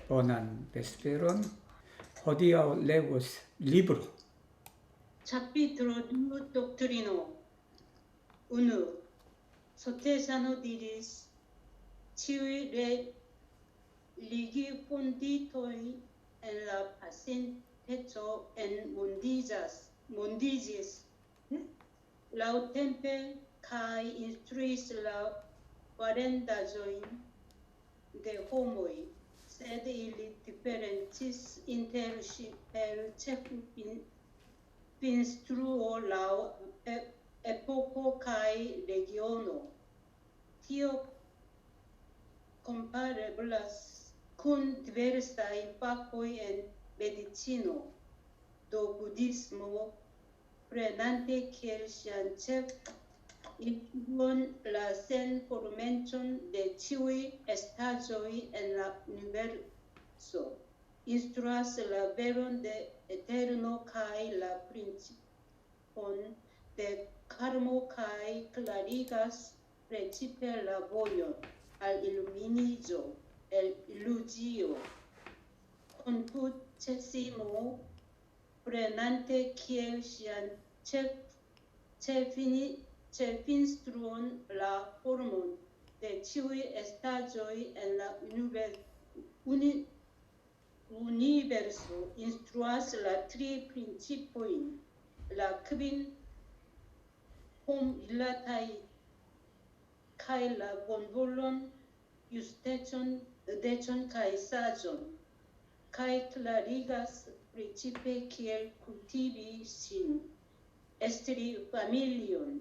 Onan Vesperon, Hodiao Legos Libro. Capitolo 2 Doctrino 1. Sotesano diris ciui religi fonditoi en la pacenteco en mondigis laŭtempe kaj instruis la farendaĵojn de homoj, sed ili diferencis inter si per ĉefinstruo laŭ epoko kaj regiono. Tio kompareblas kun diversaj fakoj en medicino, do budhismo prenante kiel sian ĉefinstruon la senformencon de ĉiuj estaĵoj en la universo, instruas la veron de eterno kaj la principon de karmo kaj klarigas precipe la vojon al iluminiĝo el iluzio. Konfucesimo prenante kiel sian ĉefinstruon la formon de ĉiuj estaĵoj en la universo, instruas la tri principojn, la kvin homrilataj kaj la bonvolon, justecon, decon kaj saĝon, kaj klarigas precipe kiel kultivi sin, estri familion,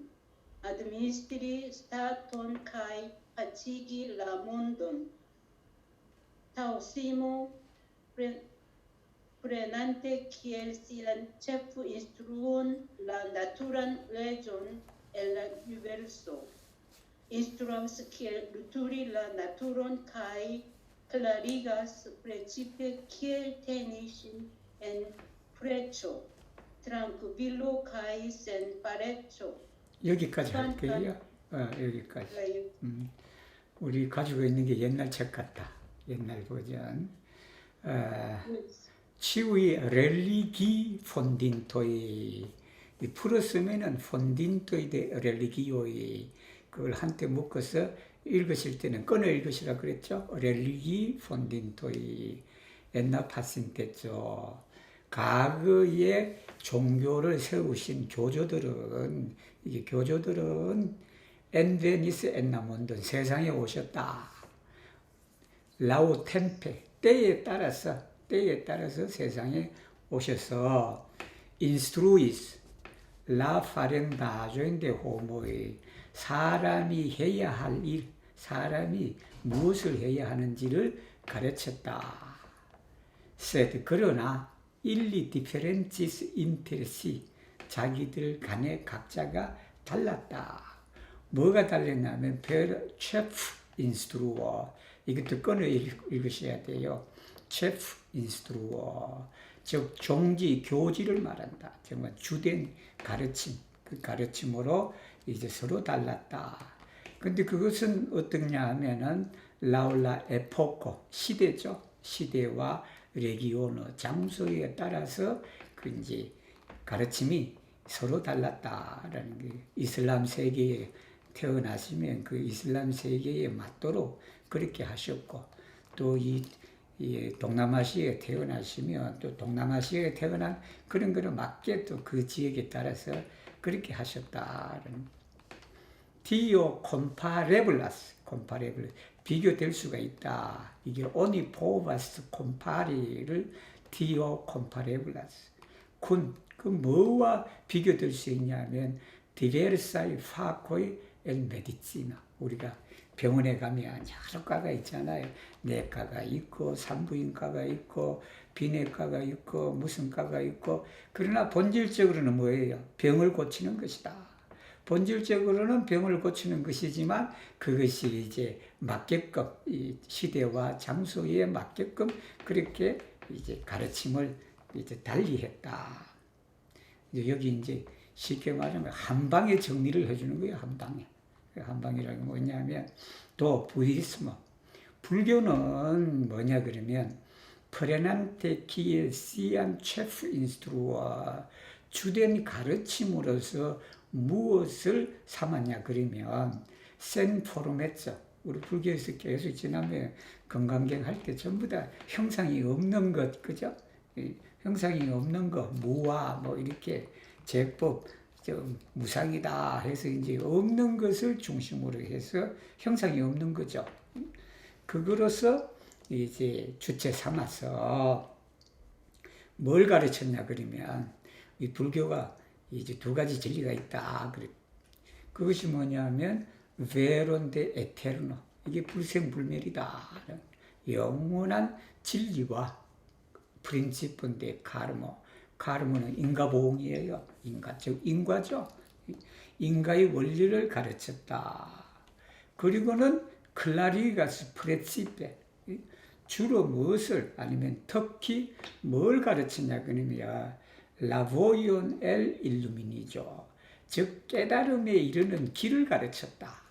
administri staton kaj pacigi la mondon. Taoismo prenante kiel sian ĉefinstruon la naturan leĝon el la universo, instruas kiel luturi la naturon kaj klarigas precipe kiel teni sin en preco, trankvilo kaj senpareco. 여기까지 할게요. 여기까지. 우리 가지고 있는 게 옛날 책 같다. 옛날 버전. 치우이 렐리기 폰딘토이. 풀었으면은 폰딘토이 데 렐리기오이. 그걸 한때 묶어서 읽으실 때는 끊어 읽으시라 그랬죠. 렐리기 폰딘토이. 옛날 파신됐죠. 과거에 종교를 세우신 교조들은 엔베니스 엔나몬든 세상에 오셨다. 라오 템페 때에 따라서 세상에 오셔서 인스트루이스 라 파렌다조인데 호모의 사람이 해야 할 일, 사람이 무엇을 해야 하는지를 가르쳤다. 세드 그러나 일리 디페렌치스 인테레시 자기들 간에 각자가 달랐다. 뭐가 달랐냐면 per chef instruo 이것도 끊어 읽으셔야 돼요. chef instruo 즉 종지 교지를 말한다. 정말 주된 가르침 그 가르침으로 이제 서로 달랐다. 근데 그것은 어떠냐 하면은 라울라 에포코 시대죠. 시대와 레기오너 장소에 따라서 그 이제 가르침이 서로 달랐다라는 게 이슬람 세계에 태어나시면 그 이슬람 세계에 맞도록 그렇게 하셨고 또 이 동남아시아에 태어나시면 또 동남아시아에 태어난 그런 거를 맞게 또 그 지역에 따라서 그렇게 하셨다라는 디오 콤파레블라스 비교될 수가 있다. 이게 오니 포바스 콤파리를 디오 콤파레블라스 그 뭐와 비교될 수 있냐면 디베르사이 파코이 엘 메디치나 우리가 병원에 가면 여러 과가 있잖아요. 내과가 있고 산부인과가 있고 비내과가 있고 무슨 과가 있고 그러나 본질적으로는 뭐예요? 병을 고치는 것이다. 본질적으로는 병을 고치는 것이지만 그것이 이제 맞게끔 이 시대와 장소에 맞게끔 그렇게 이제 가르침을 이제 달리했다. 여기 이제 쉽게 말하면 한 방에 정리를 해주는 거예요. 한 방에. 한 방이라는 게 뭐냐면 또 불교는 뭐냐 그러면 프레난테 키엘 시안 체프 인스트루와 주된 가르침으로서 무엇을 삼았냐 그러면 센 포르메죠. 우리 불교에서 계속 지난번에 건강경 할 때 전부 다 형상이 없는 것, 그죠? 형상이 없는 것, 무와 뭐 이렇게 제법 좀 무상이다 해서 이제 없는 것을 중심으로 해서 형상이 없는 거죠. 그거로서 이제 주체 삼아서 뭘 가르쳤냐 그러면 이 불교가 이제 두 가지 진리가 있다. 그래. 그것이 뭐냐면 베론데 에테르노, 이게 불생불멸이다. 영원한 진리와 프린치프인데 카르모, 카르모는 인가보응이에요. 인가, 즉 인과죠. 인가의 원리를 가르쳤다. 그리고는 클라리가스 프레치페, 주로 무엇을 아니면 특히 뭘 가르치냐 그러면 라보이온 엘 일루미니죠. 즉 깨달음에 이르는 길을 가르쳤다.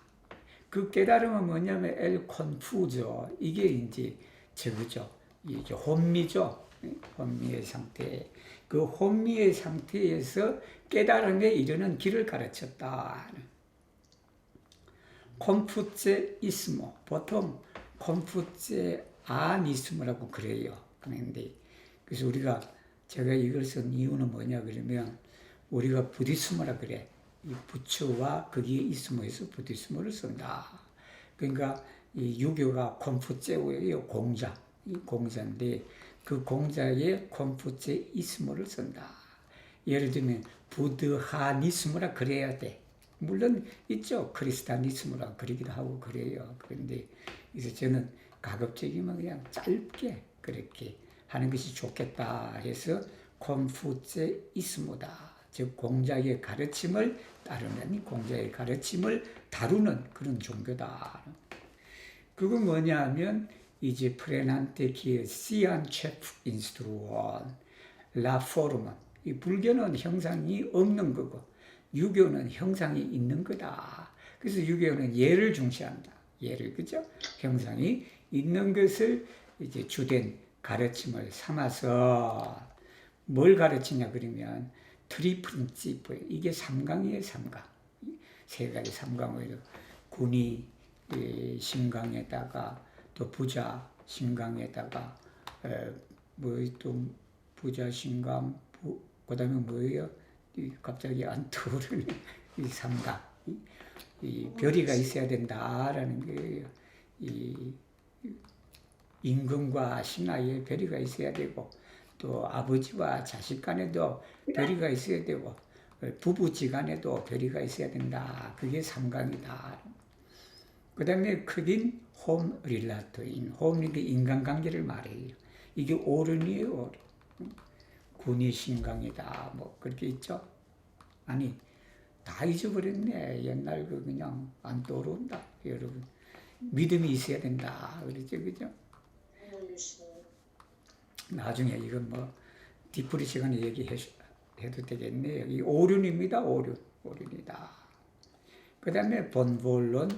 그 깨달음은 뭐냐면 엘 콘푸죠. 이게 이제 저거죠. 이제 혼미죠. 혼미의 상태. 그 혼미의 상태에서 깨달음에 이르는 길을 가르쳤다. 콘푸체 이스모, 보통 콘푸체 아니스모라고 그래요. 그런데 그래서 제가 이걸 쓴 이유는 뭐냐 그러면 우리가 부디스모라 그래. 이 부처와 거기에 이스모에서 부디스모를 쓴다. 그러니까 이 유교가 콘푸체예요. 공자. 이 공자인데 그 공자의 콘푸체 이스모를 쓴다. 예를 들면 부드하니스모라 그래야 돼. 물론 있죠. 크리스타니스모라 그러기도 하고 그래요. 그런데 그래서 저는 가급적이면 그냥 짧게 그렇게 하는 것이 좋겠다 해서 콘푸체이스모다. 즉 공자의 가르침을 따르는, 공자의 가르침을 다루는 그런 종교다. 그건 뭐냐 하면 이제 프레난테 키에 시안 체프 인스트루온 라 포르먼, 이 불교는 형상이 없는 거고 유교는 형상이 있는 거다. 그래서 유교는 예를 중시한다. 예를, 그죠? 형상이 있는 것을 이제 주된 가르침을 삼아서 뭘 가르치냐 그러면 트리프린치프, 이게 삼강이에요. 삼강. 세 가지 삼강을 군이 신강에다가 또 부자 신강에다가 또 부자 신강, 그다음에 뭐예요? 갑자기 안 떠오르네. 이 삼강. 이 별이가 있어야 된다라는 거예요. 이 임금과 신하의 별이가 있어야 되고 또 아버지와 자식 간에도 별이가 있어야 되고 부부지간에도 별이가 있어야 된다. 그게 삼강이다. 그 다음에 크긴 홈 릴라토인, 홈이 인간관계를 말해요. 이게 오른이에요. 오른. 군이 신강이다. 뭐 그렇게 있죠. 아니 다 잊어버렸네. 옛날 그냥 안 떠오른다. 여러분 믿음이 있어야 된다. 그랬죠, 그죠? 나중에 이건 뭐 디프리 시간에 얘기해도 되겠네요. 이 오륜입니다. 오륜이다. 그 다음에 본볼론,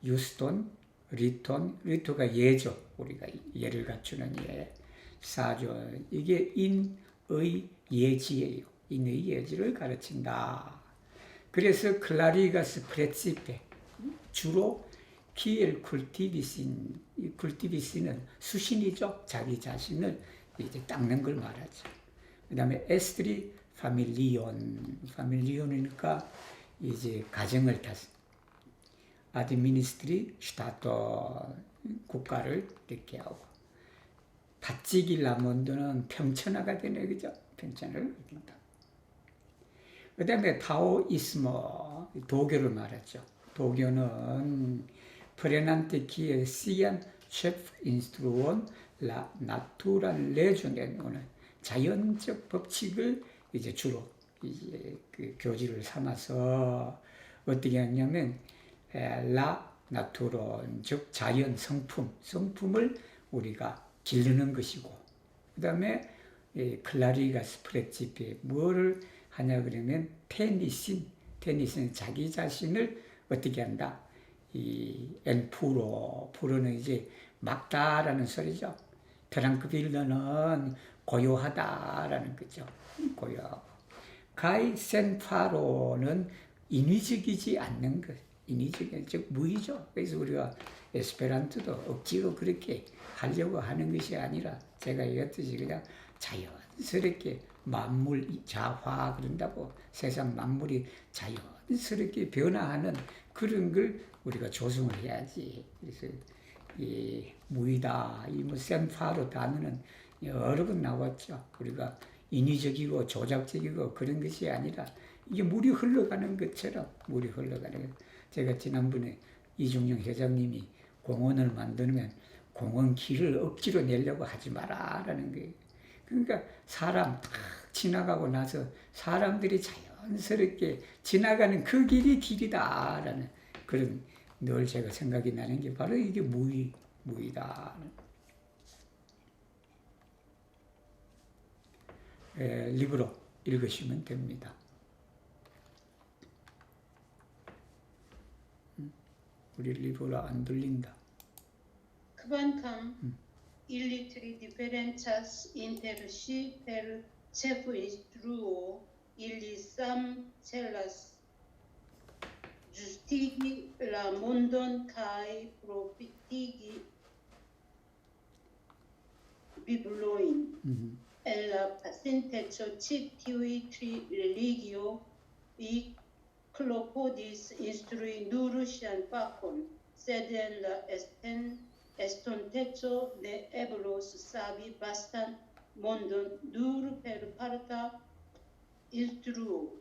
유스톤, 리토가 예죠. 우리가 예를 갖추는 예. 사조, 이게 인의 예지예요. 인의 예지를 가르친다. 그래서 클라리가스 프레치페, 주로 키엘 쿨티비신, 이 쿨티비신은 수신이죠. 자기 자신을 이제 닦는 걸 말하죠. 그 다음에 에스트리 파밀리온이니까 이제 가정을 탓. 아드미니스트리 슈타토, 국가를 이렇게 하고. 바찌길라몬드는 평천하가 되네, 그죠? 평천을 이룬다. 그 다음에 타오이스모, 도교를 말하죠. 도교는 프레난테 키에 시안 셰프 인스트루온 라 나투란 레존에 오는 자연적 법칙을 이제 주로 이제 그 교지를 삼아서 어떻게 하냐면 라 나투론, 즉 자연 성품을 우리가 기르는 것이고, 그 다음에 클라리가스 프레치페, 뭐를 하냐 그러면 테니스는 자기 자신을 어떻게 한다? 이 엔푸로는 이제 막다라는 소리죠. 트랑크빌러는 고요하다라는 거죠. 고요하고. 가이 센파로는 인위적이지 않는 것. 인위적인, 즉 무의죠. 그래서 우리가 에스페란토도 억지로 그렇게 하려고 하는 것이 아니라 제가 얘기했듯이 그냥 자연스럽게 만물 자화 그런다고 세상 만물이 자연스럽게 변화하는 그런 걸 우리가 조성을 해야지. 그래서 이 무의다, 이 뭐 센파로 단어는 여러 번 나왔죠. 우리가 인위적이고 조작적이고 그런 것이 아니라 이게 물이 흘러가는 것처럼 물이 흘러가는 것. 제가 지난번에 이중영 회장님이 공원을 만들면 공원 길을 억지로 내려고 하지 마라라는 거예요. 그러니까 사람 딱 지나가고 나서 사람들이 자연스럽게 지나가는 그 길이 길이다라는 그런 늘 제가 생각이 나는 게 바로 이게 무의다. libro 읽으시면 됩니다. 우리 libro 안 들린다. Kvankam illitri differentas inter si per cefu instruo illi sam celas justigi la mondon kai profitigi bibloin. En la pacenteco ci tiui tri religio i clopodis instrui nur sian facon, sed en la estonteco ne eblos savi vastan mondon nur per parta instruo.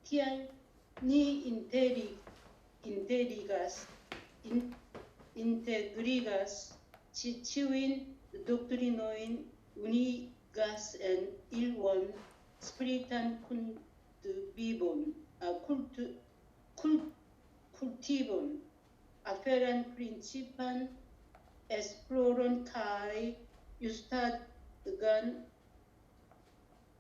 Tial ni integrigas ciuin doctrinoin unigas en ilvon spiritan cultivon, aferan principan esploron kai justagan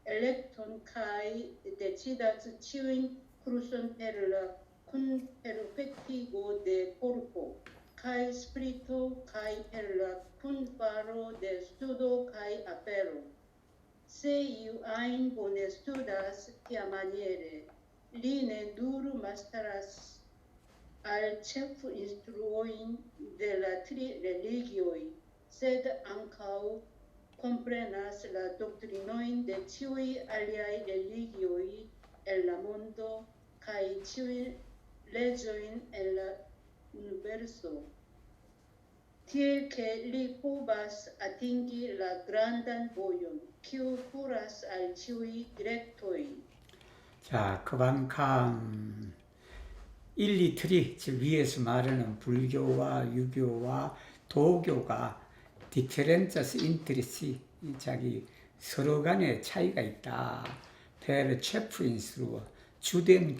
electon kai decidas ciuin cruson per la cum perfectigo de corpo kai spirito kai per la cum faro de studo kai apero. Se iu ein bone studas tia maniere, li ne nur masteras al cefu instruoin de la tri religioi, sed ancau comprenas la doctrinoin de ciui aliai religioi en la mondo kai ciui legioin en la universo. Tiel che li povas atingi la grandan vojon, kiu kuras al ciui directoi. 자, 그만큼 1, 2, 3, 즉 위에서 말하는 불교와 유교와 도교가 differences interests, 자기 서로 간에 차이가 있다. per chapters, 주된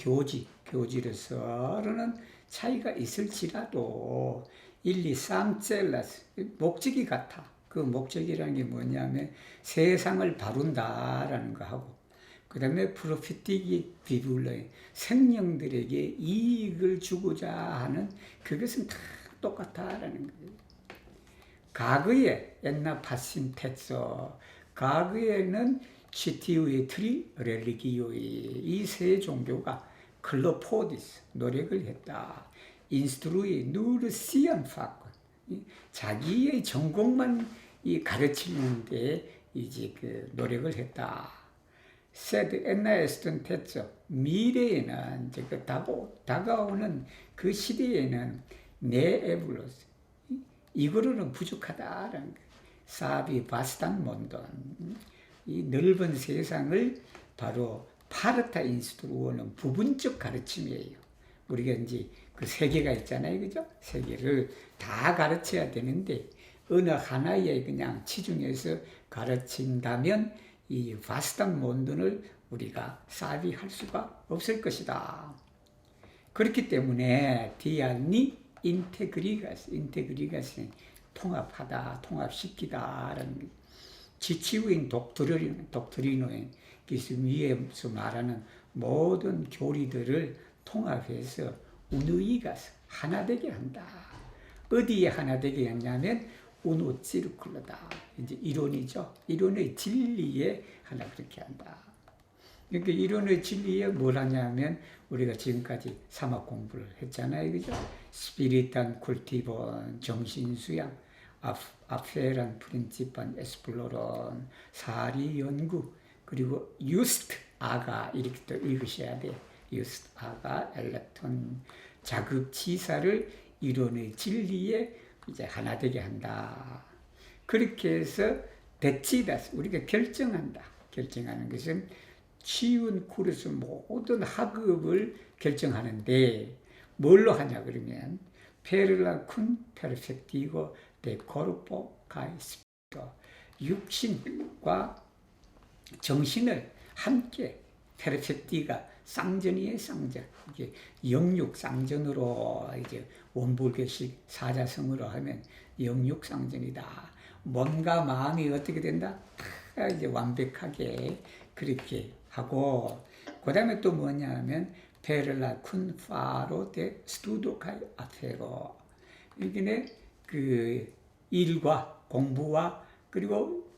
교지로서는 차이가 있을지라도 1, 2, 3 셀라스, 목적이 같아. 그 목적이라는 게 뭐냐면 세상을 바룬다라는 거 하고, 그 다음에 프로피틱이 비블로에 생명들에게 이익을 주고자 하는 그것은 다 똑같다라는 거예요. 과거에 옛날 파신테소, 과거에는 시티우의 트리 렐리기오의 이 세 종교가 클로포디스 노력을 했다. 인스트루이 누르 시안 파권, 자기의 전공만 가르치는데 이제 그 노력을 했다. 세드 엔나에스턴 테죠. 미래에는 이제 그 다가오는 그 시대에는 네 에블로스 이거로는 부족하다라는 거예요. 사비 바스탄 몬돈, 이 넓은 세상을 바로 파르타 인스트루어는 부분적 가르침이에요. 우리가 이제 그 세계가 있잖아요, 그죠? 세계를 다 가르쳐야 되는데 어느 하나에 그냥 치중해서 가르친다면 이 바스탄 몬돈을 우리가 사비할 수가 없을 것이다. 그렇기 때문에 디알니 인테그리가스 통합하다, 통합시키다라는 지치우인 독트리노인 그래서 위에서 말하는 모든 교리들을 통합해서 운의가스 하나 되게 한다. 어디에 하나 되게 했냐면 우노 시르클로다. 이제 이론이죠. 이론의 진리에 하나 그렇게 한다. 그러니까 이론의 진리에 뭘 하냐면 우리가 지금까지 사막 공부를 했잖아요. 그죠? 스피리탄 쿨티본, 정신수양, 아페란 프린치판 에스플로론, 사리 연구, 그리고 유스트 아가 이렇게 또 읽으셔야 돼. 유스트 아가 엘렉톤 자급치사를 이론의 진리에 이제 하나 되게 한다. 그렇게 해서 데치다스 우리가 결정한다. 결정하는 것은 치운 쿠르스 모든 학업을 결정하는데 뭘로 하냐 그러면 페르라 쿤 페르펙티고 데 코르포 카이 스피리토 육신과 정신을 함께 페르펙티가 쌍전이에요, 쌍전. 이게 영육 쌍전으로 이제 원불교식 사자성어로 하면 영육 쌍전이다. 몸과 마음이 어떻게 된다? 다 이제 완벽하게 그렇게 하고, 그 다음에 또 뭐냐면 페를라 쿤 파로 데 스투도카이 아페고 여기는 그 일과 공부와 그리고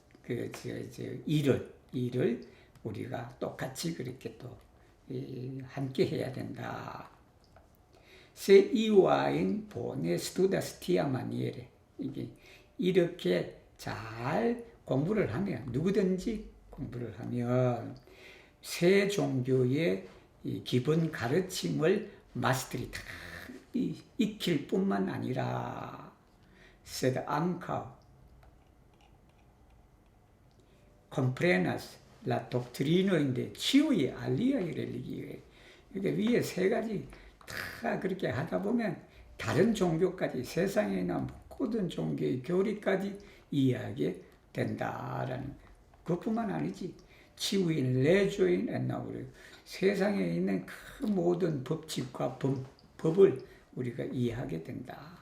일을 우리가 똑같이 그렇게 또 함께 해야 된다. 세 이와인 보네 스투다스 티아마니에레 이게 이렇게 잘 공부를 하면 누구든지 공부를 하면 새 종교의 이 기본 가르침을 마스터리 다 익힐 뿐만 아니라 세드 암카 컴프레나스 라 독트리노인데 치유의 알리아의 렐리기에 그러니까 위에 세 가지 다 그렇게 하다 보면 다른 종교까지 세상에 있는 모든 종교의 교리까지 이해하게 된다라는 그것뿐만 아니지 치유인 레조인 엔나우르 세상에 있는 그 모든 법칙과 법을 우리가 이해하게 된다.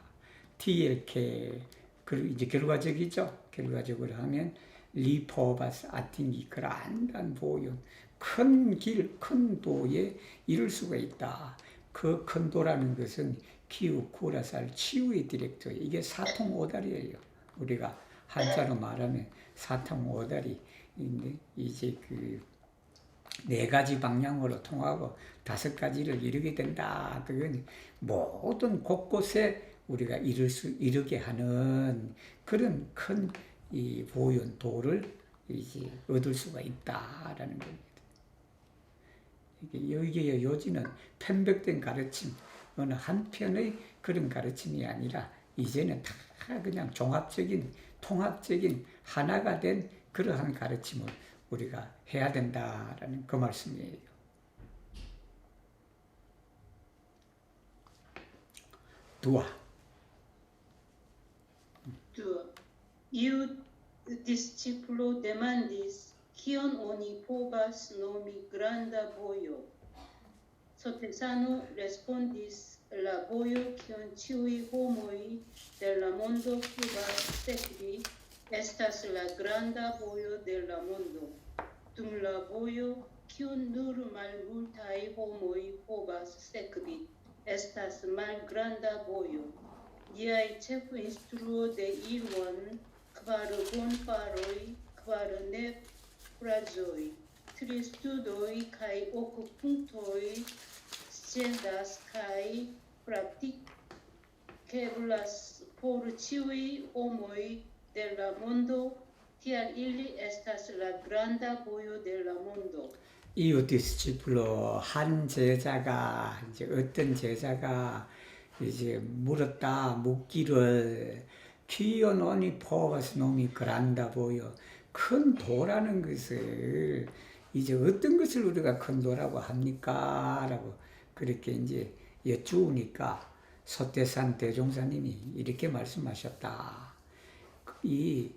TLK 그리고 이제 결과적이죠. 결과적으로 하면 리포바스 아팅기 그란단 보yon 큰 길, 큰 도에 이룰 수가 있다. 그 큰 도라는 것은 키우, 쿠라살, 치유의 디렉터 이게 사통오다리예요. 우리가 한자로 말하면 사통오다리인데 이제 그 네 가지 방향으로 통하고 다섯 가지를 이루게 된다. 그건 모든 곳곳에 우리가 이루게 하는 그런 큰 이 보yon 도를 이제 얻을 수가 있다라는 겁니다. 여기에 요지는 편백된 가르침, 어느 한편의 그런 가르침이 아니라 이제는 다 그냥 종합적인, 통합적인 하나가 된 그러한 가르침을 우리가 해야 된다라는 그 말씀이에요. 두아. Iu discipulo demandis, kion oni povas nomi granda vojo? Sotesano respondis, la vojo kion ĉiuj homoj de la mondo povas sekvi estas la granda vojo de la mondo. Dum la vojo kiun nur malmultaj homoj povas sekvi estas malgranda vojo. Liaj ĉefinstruo de ilon kvar bonfaroj, kvar nefrazoj, 3 studoj kaj 8 punktoj sciendas kaj praktikeblas por ĉiuj homoj de la mondo, tial ili estas la granda vojo de la mondo. 이웃 디스치플로 한 제자가 이제 어떤 제자가 이제 물었다 묻기를 키오노니 포바스 놈이 그란다 보여 큰 도라는 것을 이제 어떤 것을 우리가 큰 도라고 합니까? 라고 그렇게 이제 여쭈으니까 소태산 대종사님이 이렇게 말씀하셨다. 이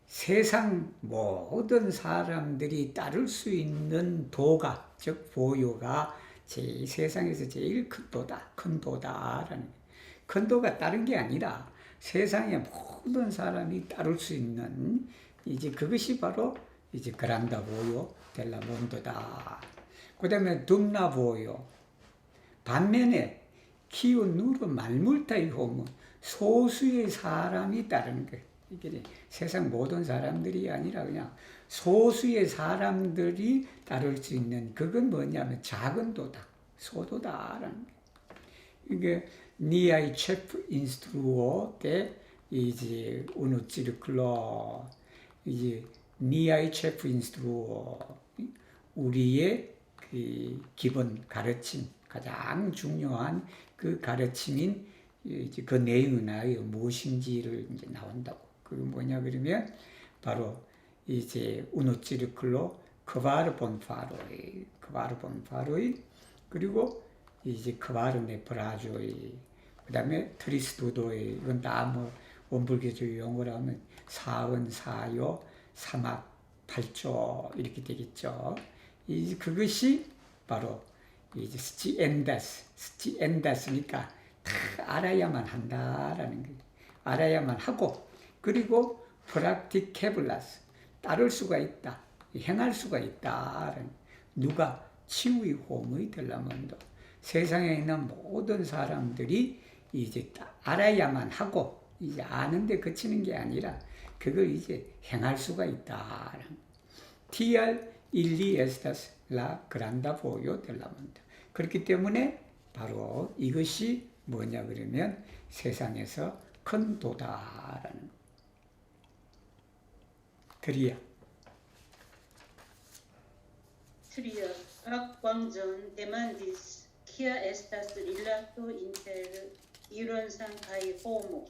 세상 모든 사람들이 따를 수 있는 도가 즉 보요가 세상에서 제일 큰 도다, 큰 도다라는 큰 도가 다른 게 아니라 세상의 모든 사람이 따를 수 있는 이제 그것이 바로 이제 그란다 보요 델라 몬도다. 그다음에 둠나 보요. 반면에 키운 누르 말물타이 호모 소수의 사람이 따르는 것. 이게 세상 모든 사람들이 아니라 그냥 소수의 사람들이 따를 수 있는 그건 뭐냐면 작은 도다, 소도다라는 게. 이게 니아이 체프 인스트루어 때 이제 우노 찌르클로 이제 니아이 체프 인스트루어 우리의 그 기본 가르침 가장 중요한 그 가르침인 이제 그 내용이 무엇인지를 이제 나온다고. 그게 뭐냐 그러면 바로 이제 우노 찌르클로 크바르 본파로이 그리고 이제 크바르 네프라조이 그다음에 트리스도도이 이건 다 뭐 원불교적 용어로 하면 사은 사요 사막 팔조 이렇게 되겠죠. 이 그것이 바로 이제 스티엔다스니까 다 알아야만 한다라는 거예요. 알아야만 하고 그리고 프락티케블라스 따를 수가 있다. 행할 수가 있다라는 누가 치유의 호흡이 되려면도 세상에 있는 모든 사람들이 이제 알아야만 하고 이제 아는데 그치는 게 아니라 그걸 이제 행할 수가 있다. TR 일리 에스타스 라 그란다 보요 델라몬드. 그렇기 때문에 바로 이것이 뭐냐 그러면 세상에서 큰 도다라는 드리아. Tria, Akwangjong demandis, kia estas rilato inter Ironsang kaj homo.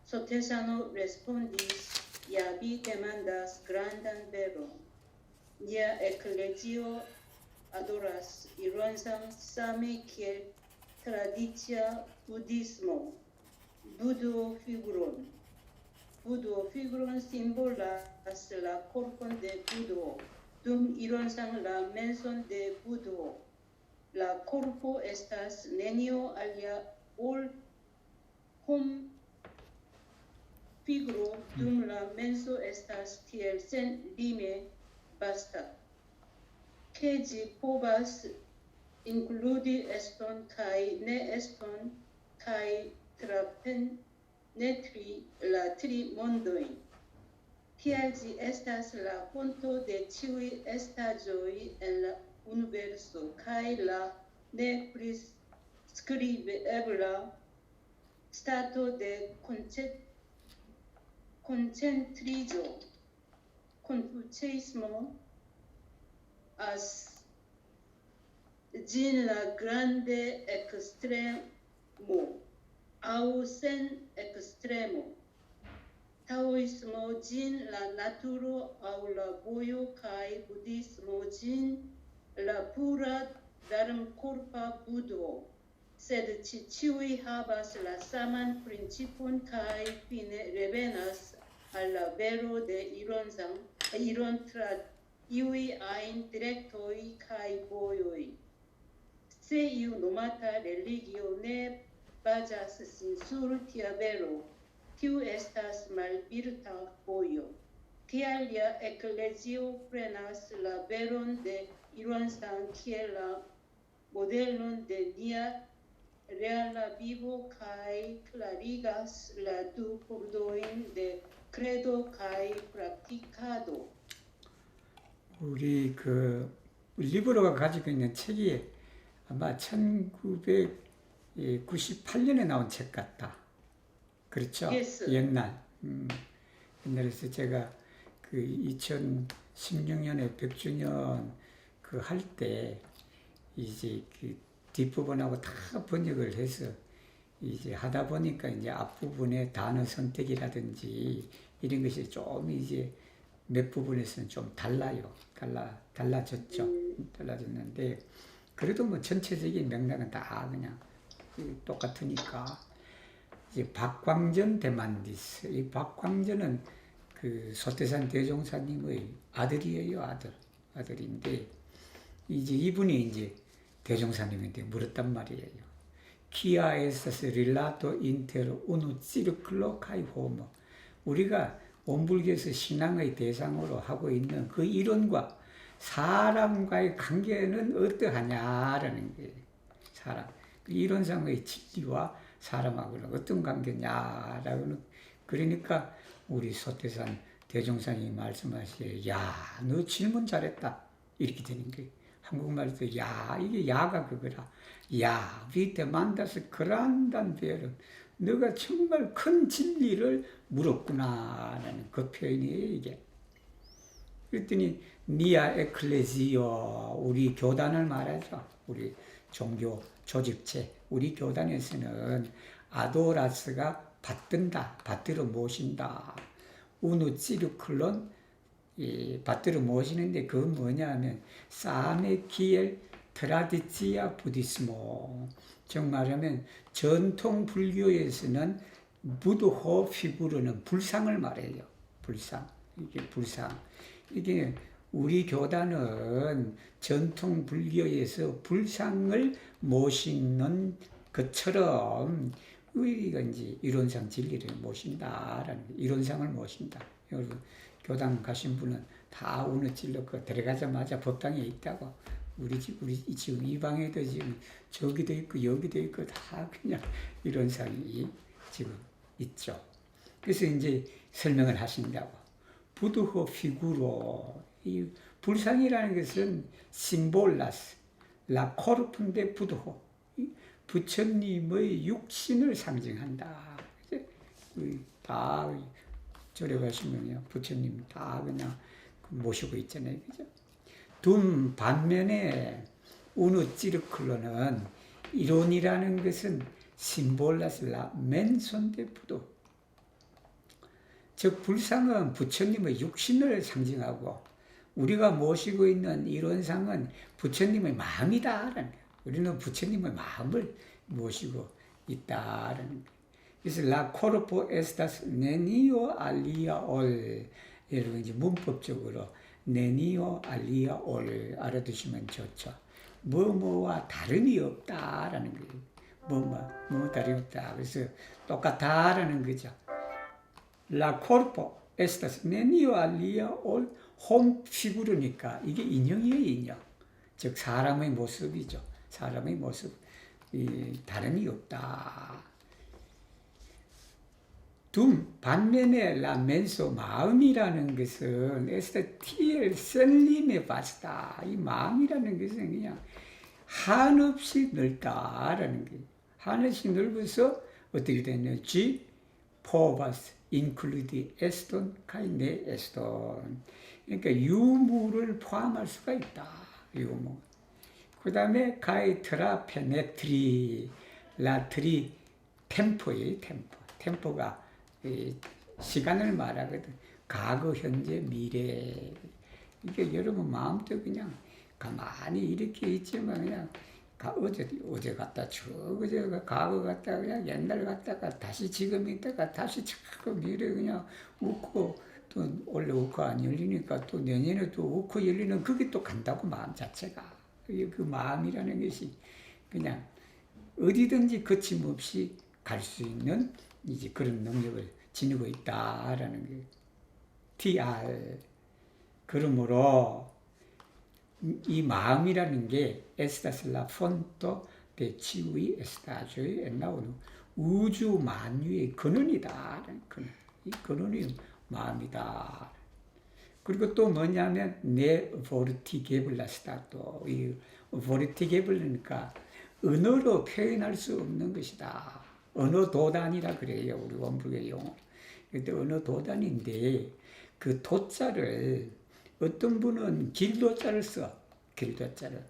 Sotesano respondis, ja vi demandas grandan veron. Nia eklezio adoras Ironsang same kiel tradicia budismo. Budo figuron simbolas la korpon de Budo. Dum Ironsang la menson de Budo. La korpo estas nenio alia ol hom figuro dum la menso estas tiel sen lime basta. Ke ĝi povas inkludi eston kaj ne eston kaj trapenetri la tri mondojn. Tial ĝi estas la fonto de ĉiuj estaĵoj en la universo kaj la nepriskribebla stato de koncentriĝo. Konfuĉismo as ĝin la grande ekstremo aŭ sen ekstremo. Taoismo ĝin la naturo aŭ la vojo kaj budismo ĝin la pura dharmkorpa budo. Sed ĉiuj havas la saman principon kaj fine revenas al la vero de Iron tra iuj ajn direktoj kaj vojoj. Se iu nomata religio ne bazas sin sur tia vero, tiu estas malvirta vojo. Tial la eklezio prenas la veron de Ironsang kiel la modelon de nia reala vivo kaj klarigas la du pordojn de credo kaj praktikado. 우리 그 리브로가 가지고 있는 책이 아마 1998년에 나온 책 같다. 그렇죠? Yes. 옛날. 옛날에서 제가 그 2016년에 100주년 그 할 때 이제 그 뒷부분하고 다 번역을 해서 이제 하다 보니까 이제 앞부분의 단어 선택이라든지 이런 것이 좀 이제 몇 부분에서는 좀 달라졌죠. 달라졌는데 그래도 뭐 전체적인 맥락은 다 그냥 똑같으니까. 이제 박광전 대만디스. 이 박광전은 그 소태산 대종사님의 아들이에요, 아들인데 이제 이분이 이제 대종사님한테 물었단 말이에요. Kia estas rilato inter uno circolo kai homo. 우리가 원불교에서 신앙의 대상으로 하고 있는 그 이론과 사람과의 관계는 어떠하냐라는 거예요. 사람. 그 이론상의 진리와 사람하고는 어떤 관계냐라고는. 그러니까 우리 소태산 대종사님이 말씀하시기에 야, 너 질문 잘했다 이렇게 되는 거예요. 한국말에서 야, 이게 야가 그거라. 야, 비테 만다스 그란단 베르. 너가 정말 큰 진리를 물었구나라는 그 표현이에요, 이게. 그랬더니 니아 에클레지오, 우리 교단을 말하죠. 우리 종교 조직체, 우리 교단에서는 아도라스가 받든다, 받들어 모신다. 우누 찌르클론, 받들어 모시는데 그건 뭐냐 하면 사메키엘 트라디치아 부디스모, 즉 말하면 전통 불교에서는 부드호 피구르는 불상을 말해요. 불상. 이게 불상. 이게 우리 교단은 전통 불교에서 불상을 모시는 것처럼 우리가 이제 이론상 진리를 모신다라는 이론상을 모신다. 여러분 교당 가신 분은 다 오늘 찔렀고 들어가자마자 법당에 있다고 우리 지금 이 방에도 지금 저기도 있고 여기도 있고 다 그냥 이론상이 지금 있죠. 그래서 이제 설명을 하신다고. 부드호 피구로 이 불상이라는 것은 심볼라스 라 코르푼데 부드호 부처님의 육신을 상징한다. 다 절에 가시면요 부처님 다 그냥 모시고 있잖아요, 그죠? 둠 반면에 우누 찌르클로는 이론이라는 것은 심볼라스 라 맨손데 부도, 즉 불상은 부처님의 육신을 상징하고 우리가 모시고 있는 이론상은 부처님의 마음이다라는 거예요. 우리는 부처님의 마음을 모시고 있다라는 거예요. 그래서 라 코르포 에스타스 네니오 알리아 올, 여러분 이제 문법적으로 네니오 알리아 올 알아두시면 좋죠. 뭐뭐와 다름이 없다라는 거예요. 뭐 다름이 없다. 그래서 똑같다라는 거죠. La corpo estas nenio alia ol 홈 피구르니까 이게 인형이에요, 인형. 즉 사람의 모습이죠. 사람의 모습. 다름이 없다. 둠 반면에 라 멘소 마음이라는 것은 에스티엘 셀림에 바스다. 이 마음이라는 것은 그냥 한없이 넓다라는 거예요. 한없이 넓어서 어떻게 되는지 포바스 include 에스톤 카이네 에스톤. 그러니까 유무를 포함할 수가 있다. 유무. 그 다음에 가이트라 페네트리 라트리 템포예요. 템포가 시간을 말하거든. 과거, 현재, 미래. 이게 여러분 마음도 그냥 가만히 이렇게 있지만 그냥 어제 갔다 저그제 과거 갔다 그냥 옛날 갔다가 다시 지금 있다가 다시 자꾸 미래 그냥 웃고 또 원래 웃고 안 열리니까 또 내년에 또 웃고 열리는 그게 또 간다고 마음 자체가. 그 마음이라는 것이 그냥 어디든지 거침없이 갈 수 있는 이제 그런 능력을 지니고 있다라는 게 TR. 그러므로 이 마음이라는 게 에스타슬라 폰토 데 치우이 에스타조의 엔나오는 우주 만유의 근원이다. 이 근원이 마음이다. 그리고 또 뭐냐면 네 포르티게블라스타도 이 포르티게블이니까 언어로 표현할 수 없는 것이다. 언어 도단이라 그래요. 우리 원불교 용어. 근데 언어 도단인데 그 도자를 어떤 분은 길도자를 써. 길도자를.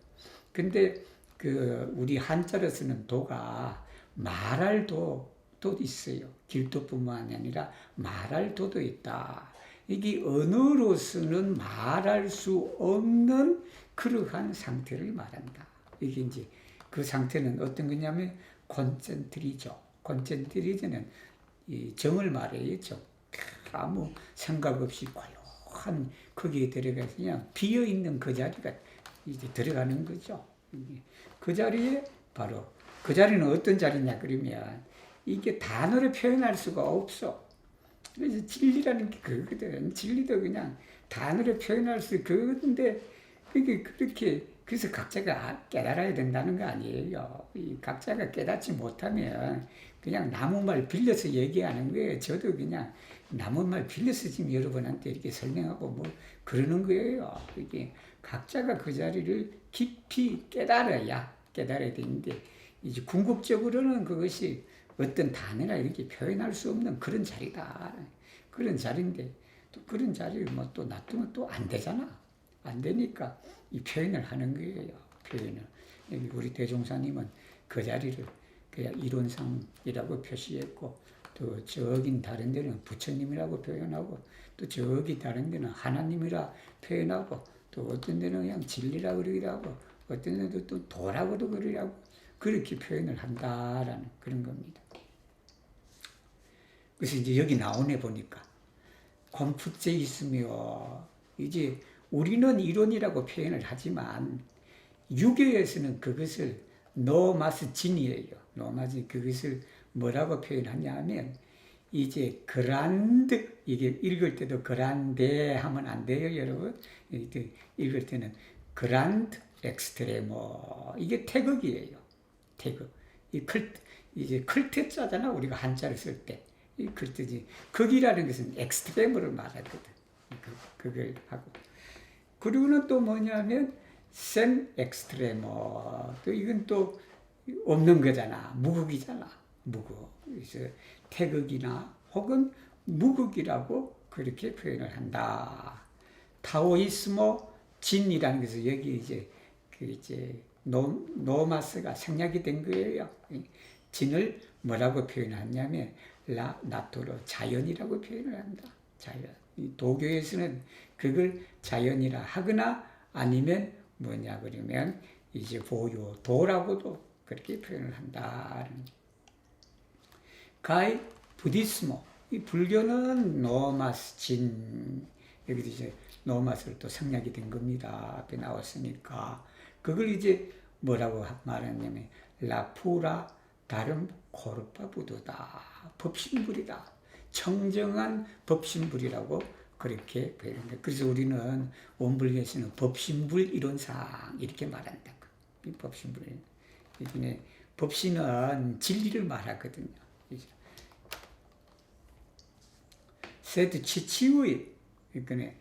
근데 그 우리 한자로 쓰는 도가 말할 도도 있어요. 길도뿐만 아니라 말할 도도 있다. 이게 언어로서는 말할 수 없는 그러한 상태를 말한다. 이게 이제 그 상태는 어떤 거냐면 콘센트리죠. 콘센트리즈는 이 정을 말해요. 정. 아무 생각 없이 고요한 거기에 들어가서 그냥 비어 있는 그 자리가 이제 들어가는 거죠. 그 자리에 바로 그 자리는 어떤 자리냐 그러면 이게 단어로 표현할 수가 없어. 그래서 진리라는 게 그거거든. 진리도 그냥 단어로 표현할 수 그건데 그게 그렇게 그래서 각자가 깨달아야 된다는 거 아니에요. 이 각자가 깨닫지 못하면 그냥 남의 말 빌려서 얘기하는 거예요. 저도 그냥 남은 말 빌려서 지금 여러분한테 이렇게 설명하고 뭐 그러는 거예요. 이게 각자가 그 자리를 깊이 깨달아야 되는데 이제 궁극적으로는 그것이 어떤 단어나 이렇게 표현할 수 없는 그런 자리다. 그런 자리인데 또 그런 자리를 뭐 또 놔두면 또 안 되잖아. 안 되니까 이 표현을 하는 거예요. 표현을. 우리 대종사님은 그 자리를 그냥 이론상이라고 표시했고 또 저긴 다른 데는 부처님이라고 표현하고 또 저기 다른 데는 하나님이라 표현하고 또 어떤 데는 그냥 진리라 그러기도 하고 어떤 데는 또 도라고도 그러라고 그렇게 표현을 한다라는 그런 겁니다. 그래서 이제 여기 나오네 보니까 콘푸체 있으며 이제 우리는 이론이라고 표현을 하지만 유교에서는 그것을 노마스 진이에요. 노마스 그것을 뭐라고 표현하냐 하면 이제 그란드 이게 읽을 때도 그란데 하면 안 돼요, 여러분. 읽을 때는 그란드 엑스트레모 이게 태극이에요. 태극. 이제 클테자잖아 우리가 한자를 쓸 때. 이 클테지. 극이라는 것은 엑스트레모를 말하거든. 그걸 하고. 그리고는 또 뭐냐면 셈 엑스트레모. 또 이건 또 없는 거잖아. 무극이잖아. 무극. 그래서 태극이나 혹은 무극이라고 그렇게 표현을 한다. 타오이스모 진이라는 것은 여기 이제 노마스가 생략이 된 거예요. 진을 뭐라고 표현하냐면 나토로 자연이라고 표현을 한다. 자연. 도교에서는 그걸 자연이라 하거나 아니면 뭐냐 그러면 이제 도라고도 그렇게 표현을 한다. 가이 부디스모 이 불교는 노마스 진 여기도 이제 노마스를 또 생략이 된 겁니다. 앞에 나왔으니까 그걸 이제 뭐라고 말하냐면 라푸라 다름 코르파 부도다 법신불이다 청정한 법신불이라고 그렇게 표현합니다. 그래서 우리는 원불교에서는 법신불 이론상 이렇게 말한다. 이 법신불 이게 법신은 진리를 말하거든요. 세트 치치우이 그러니까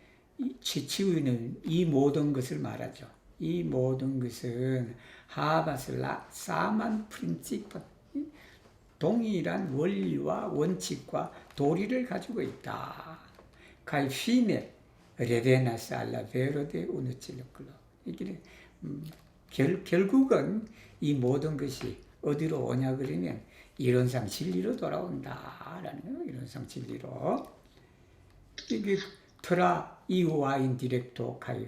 치치우이는 이 모든 것을 말하죠. 이 모든 것은 하바슬라 사만 프린시퍼 동일한 원리와 원칙과 도리를 가지고 있다. 가이 피네 레데나스 알라 베로데 우누칠로클로 이게 결국은 이 모든 것이 어디로 오냐 그러면 이론상 진리로 돌아온다라는 거예요. 이론상 진리로 이게 트라 이와인 디렉토 가요.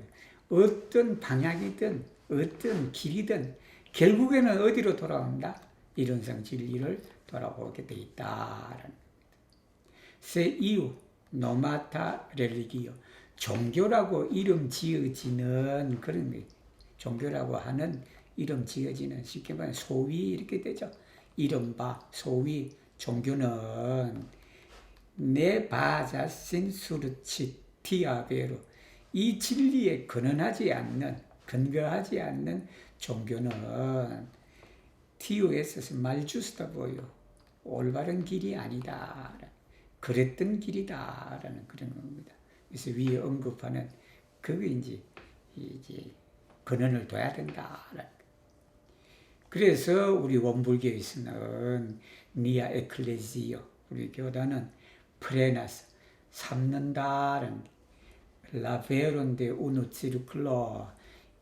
어떤 방향이든 어떤 길이든 결국에는 어디로 돌아온다? 이론상 진리를 돌아오게 돼 있다라는 세 이유 노마타 렐리기요 종교라고 이름 지어지는 그런 거예요. 종교라고 하는 이름 지어지는 쉽게 말하면 소위 이렇게 되죠. 이른바 소위 종교는 내 바자신 수르치 티아베로 이 진리에 근거하지 않는 종교는 티오에서 말주스다 보여 올바른 길이 아니다. 그랬던 길이다라는 그런 겁니다. 그래서 위에 언급하는 그게 이제 근원을 둬야 된다라는. 그래서 우리 원불교에서는 니아 에클레지오 우리 교단은 프레나스 삼는다는 라베론데 우누 치르클로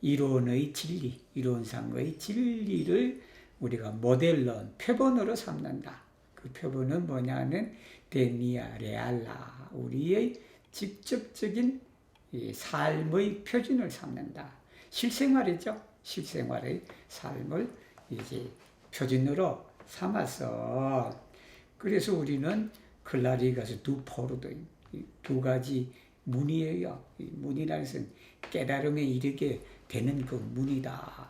이론의 진리, 이론상의 진리를 우리가 모델론, 표본으로 삼는다. 그 표본은 뭐냐면 데니아 레알라 우리의 직접적인 삶의 표준을 삼는다. 실생활이죠. 실생활의 삶을 이제 표준으로 삼아서 그래서 우리는 클라리가서 두 포로도 두 가지 문이에요. 문이라는 것은 깨달음에 이르게 되는 그 문이다.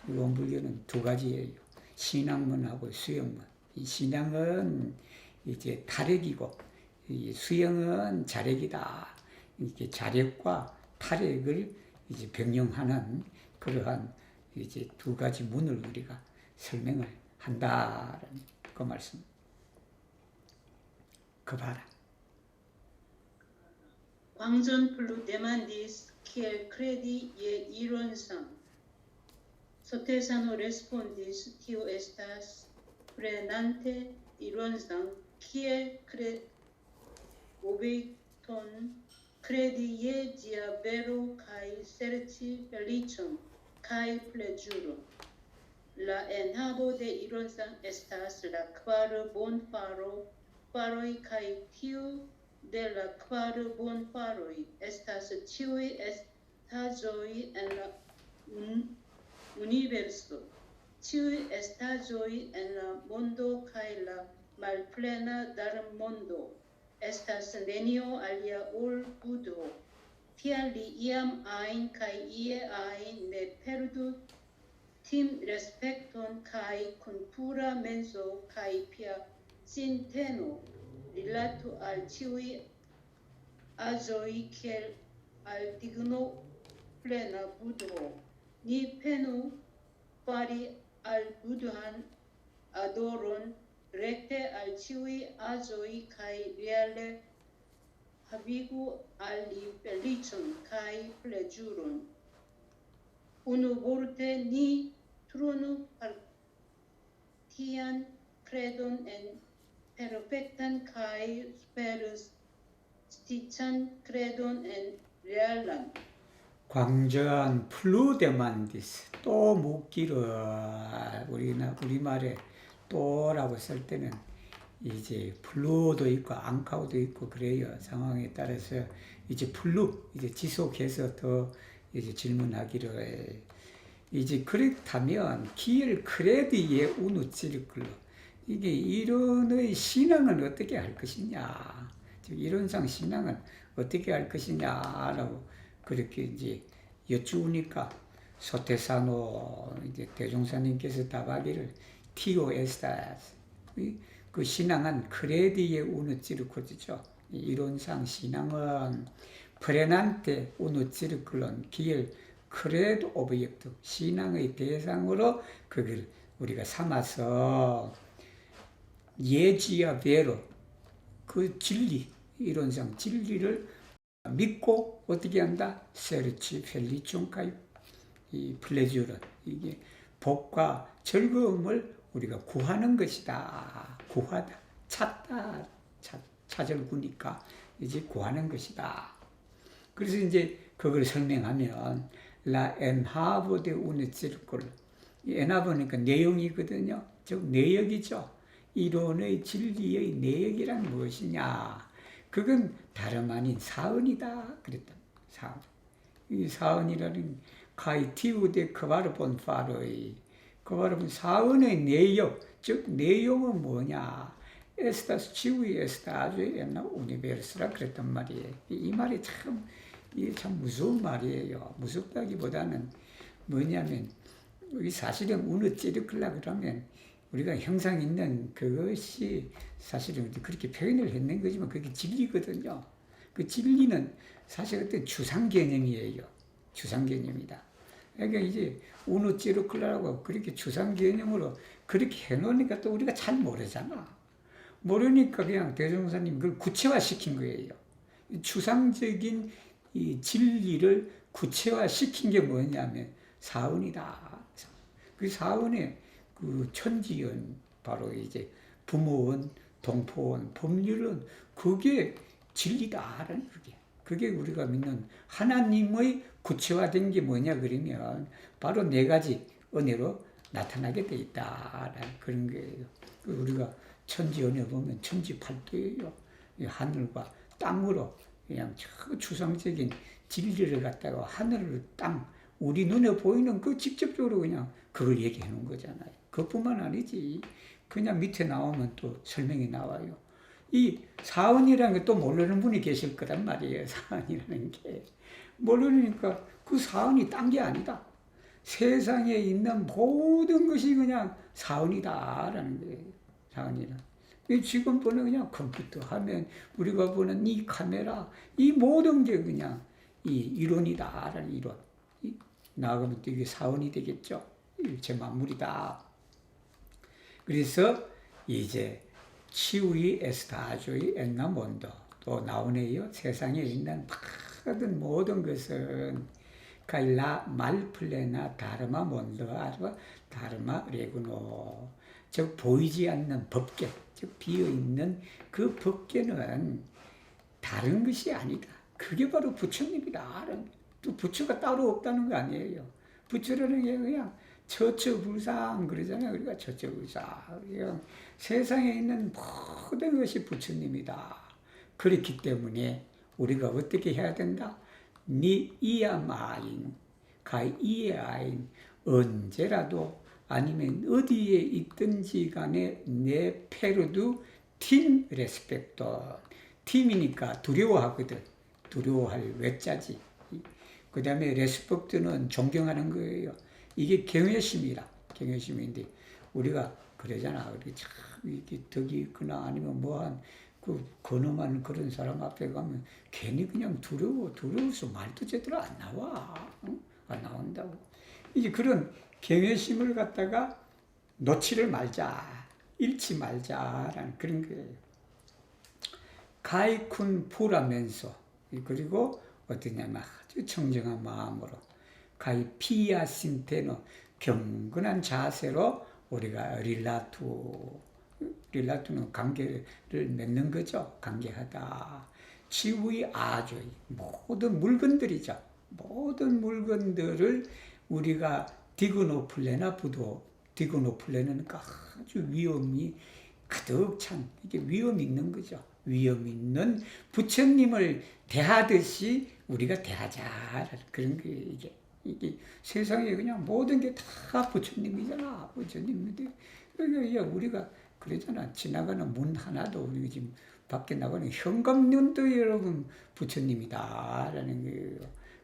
원불교는 두 가지예요. 신앙문하고 수영문. 이 신앙은 이제 탈핵이고 이 수영은 자력이다. 이렇게 자력과 탈핵을 이제 병용하는 그러한 이제 두 가지 문을 우리가 설명을 한다라는 그 말씀. 그 봐라. 광전 플루 데만디스 키엘 크레디 예 이론상 소테사노 레스폰디스 티오 에스타스 프레난테 이론상 키엘 크레 오베이톤 크레디 예 지아베로 카이 세르치 펠리촌 카이 플레주로 La enhavo de ironsan estas la kvar bonfaro, faroj kaj tiu de la kvar bonfaroj estas ĉiuj estaĵoj en la universo, ĉiuj estaĵoj en la mondo kaj la malplena darmondo estas nenio alia ol Budho. Tial li iam ajn kaj ie ajn ne perdu tim respecton kai kun pura menso kai pia sinteno rilatu al ciui azoi kiel al digno plena Budho. Ni penu fari al Budhan adoron recte al ciui azoi kai reale habigu al li felicon kai plejuron. Unu vorte ni trunu partian credon en perfectan kai superstitan credon en realan. 광전 플루데만디스 또 묻기를 우리말에 또라고 쓸 때는 이제 플루도 있고 앙카우도 있고 그래요. 상황에 따라서 이제 플루 이제 지속해서 더 이제 질문하기를 해. 이제 그렇다면 기엘 크레디의 우누찌르클로 이게 이론의 신앙은 어떻게 할 것이냐, 즉 이론상 신앙은 어떻게 할 것이냐라고 그렇게 이제 여쭈니까 소테사노 이제 대종사님께서 답하기를 티오 에스타스 그 신앙은 크레디의 우누찌르코죠. 이론상 신앙은 프레난테 우누찌르클론 기엘 크레드 오브젝트 신앙의 대상으로 그걸 우리가 삼아서 예지야 베로 그 진리 이론상 진리를 믿고 어떻게 한다? 세르치 펠리촌카이 이 플레주르 이게 복과 즐거움을 우리가 구하는 것이다. 구하다 찾다 찾을 구니까 이제 구하는 것이다. 그래서 이제 그걸 설명하면 라 엔하브 데 우네츠르콜 엔하브니까 내용이거든요. 즉 내역이죠. 이론의 진리의 내역이란 무엇이냐? 그건 다름 아닌 사언이다. 그랬다. 사언. 이 사언이라는 카이티우데 크바르본 파로이 크바르본 사언의 내역, 즉 내용은 뭐냐? 에스타스 치우이 에스타즈 엔나 우니베르스라 그랬단 말이에요. 이 말이 이게 참 무서운 말이에요. 무섭다기보다는 뭐냐면 사실은 우느찌르클라 그러면 우리가 형상 있는 그것이 사실은 그렇게 표현을 했는 거지만 그게 진리거든요. 그 진리는 사실 어떤 추상 개념이에요. 추상 개념이다. 그러니까 이제 우느찌르클라라고 그렇게 추상 개념으로 그렇게 해놓으니까 또 우리가 잘 모르잖아. 모르니까 그냥 대종사님 그걸 구체화시킨 거예요. 추상적인 이 진리를 구체화시킨 게 뭐냐면 사언이다. 그 사언의 그 천지연 바로 이제 부모원, 동포원, 법률은 그게 진리다라는 그게 우리가 믿는 하나님의 구체화된 게 뭐냐 그러면 바로 네 가지 은혜로 나타나게 돼 있다라는 그런 거예요. 우리가 천지연에 보면 천지팔도예요. 하늘과 땅으로 그냥 추상적인 진리를 갖다가 하늘을 땅 우리 눈에 보이는 그 직접적으로 그냥 그걸 얘기해 놓은 거잖아요. 그것뿐만 아니지. 그냥 밑에 나오면 또 설명이 나와요. 이 사언이라는 게 또 모르는 분이 계실 거란 말이에요. 사언이라는 게. 모르니까 그 사언이 딴 게 아니다. 세상에 있는 모든 것이 그냥 사언이다라는 거예요. 사언이라. 지금 보는 그냥 컴퓨터 화면, 우리가 보는 이 카메라, 이 모든 게 그냥 이 이론이다라는 이론. 나아가면 또 이게 사원이 되겠죠. 일체 만물이다. 그래서 이제 치우이 에스타조이 엔나몬도 또 나오네요. 세상에 있는 모든 것은 가일라 말플레나 다르마 몬드아르 다르마 레구노, 즉 보이지 않는 법계, 즉 비어있는 그 법계는 다른 것이 아니다. 그게 바로 부처님이다. 또 부처가 따로 없다는 거 아니에요. 부처라는 게 그냥 처처불상 그러잖아요. 그러니까 처처불상, 그냥 세상에 있는 모든 것이 부처님이다. 그렇기 때문에 우리가 어떻게 해야 된다? 니 이야마인 가이 이에아인, 언제라도 아니면 어디에 있든지 간에 내 페르두 팀 레스펙터, 팀이니까 두려워하거든. 두려워할 외자지. 그 다음에 레스펙트는 존경하는 거예요. 이게 경외심이라. 경외심인데 우리가 그러잖아. 우리 참 이게 덕이 있거나 아니면 뭐한 그 근엄한 그런 사람 앞에 가면 괜히 그냥 두려워서 말도 제대로 안 나와. 응? 안 나온다고. 이제 그런 경외심을 갖다가 놓지를 말자, 잃지 말자라는 그런 거예요. 가이쿤 푸라면서, 그리고 어떠냐면 아주 청정한 마음으로 가이 피야 신테노, 경건한 자세로 우리가 릴라투는 관계를 맺는 거죠. 관계하다. 치우의 아주의, 모든 물건들이죠. 모든 물건들을 우리가 디그노플레나 부도, 디그노플레는 아주 위험이 가득 찬, 이게 위험 있는 거죠. 위험 있는 부처님을 대하듯이 우리가 대하자. 그런 게 이게 세상에 그냥 모든 게 다 부처님이잖아. 부처님인데 그러니까 우리가 그러잖아. 지나가는 문 하나도 우리 지금 밖에 나가는 현관문도 여러분 부처님이다라는 거예요.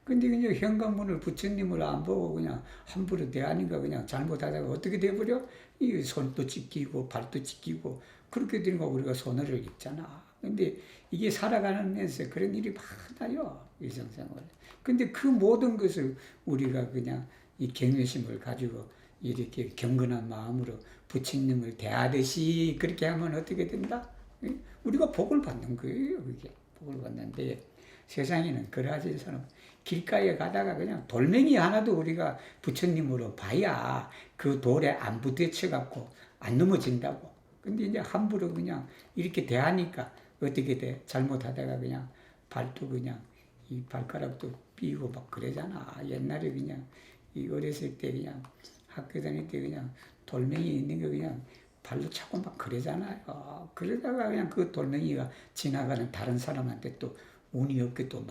근데 그냥 현관문을 부처님을 안 보고 그냥 함부로 대하니까 그냥 잘못하다가 어떻게 돼버려? 이 손도 찢기고 발도 찢기고 그렇게 되니까 우리가 손해를 입잖아. 근데 이게 살아가는 데서 그런 일이 많아요. 일상생활. 근데 그 모든 것을 우리가 그냥 이 경외심을 가지고 이렇게 경건한 마음으로 부처님을 대하듯이 그렇게 하면 어떻게 된다? 우리가 복을 받는 거예요. 그게 복을 받는데 세상에는 그러하지 사람 길가에 가다가 그냥 돌멩이 하나도 우리가 부처님으로 봐야 그 돌에 안 부딪혀갖고 안 넘어진다고. 근데 이제 함부로 그냥 이렇게 대하니까 어떻게 돼? 잘못하다가 그냥 발도 그냥 이 발가락도 삐고 막 그러잖아. 옛날에 그냥 이 어렸을 때 그냥 학교 다닐 때 그냥 돌멩이 있는 거 그냥 발로 차고 막 그러잖아요. 그러다가 그냥 그 돌멩이가 지나가는 다른 사람한테 또 운이 없게 또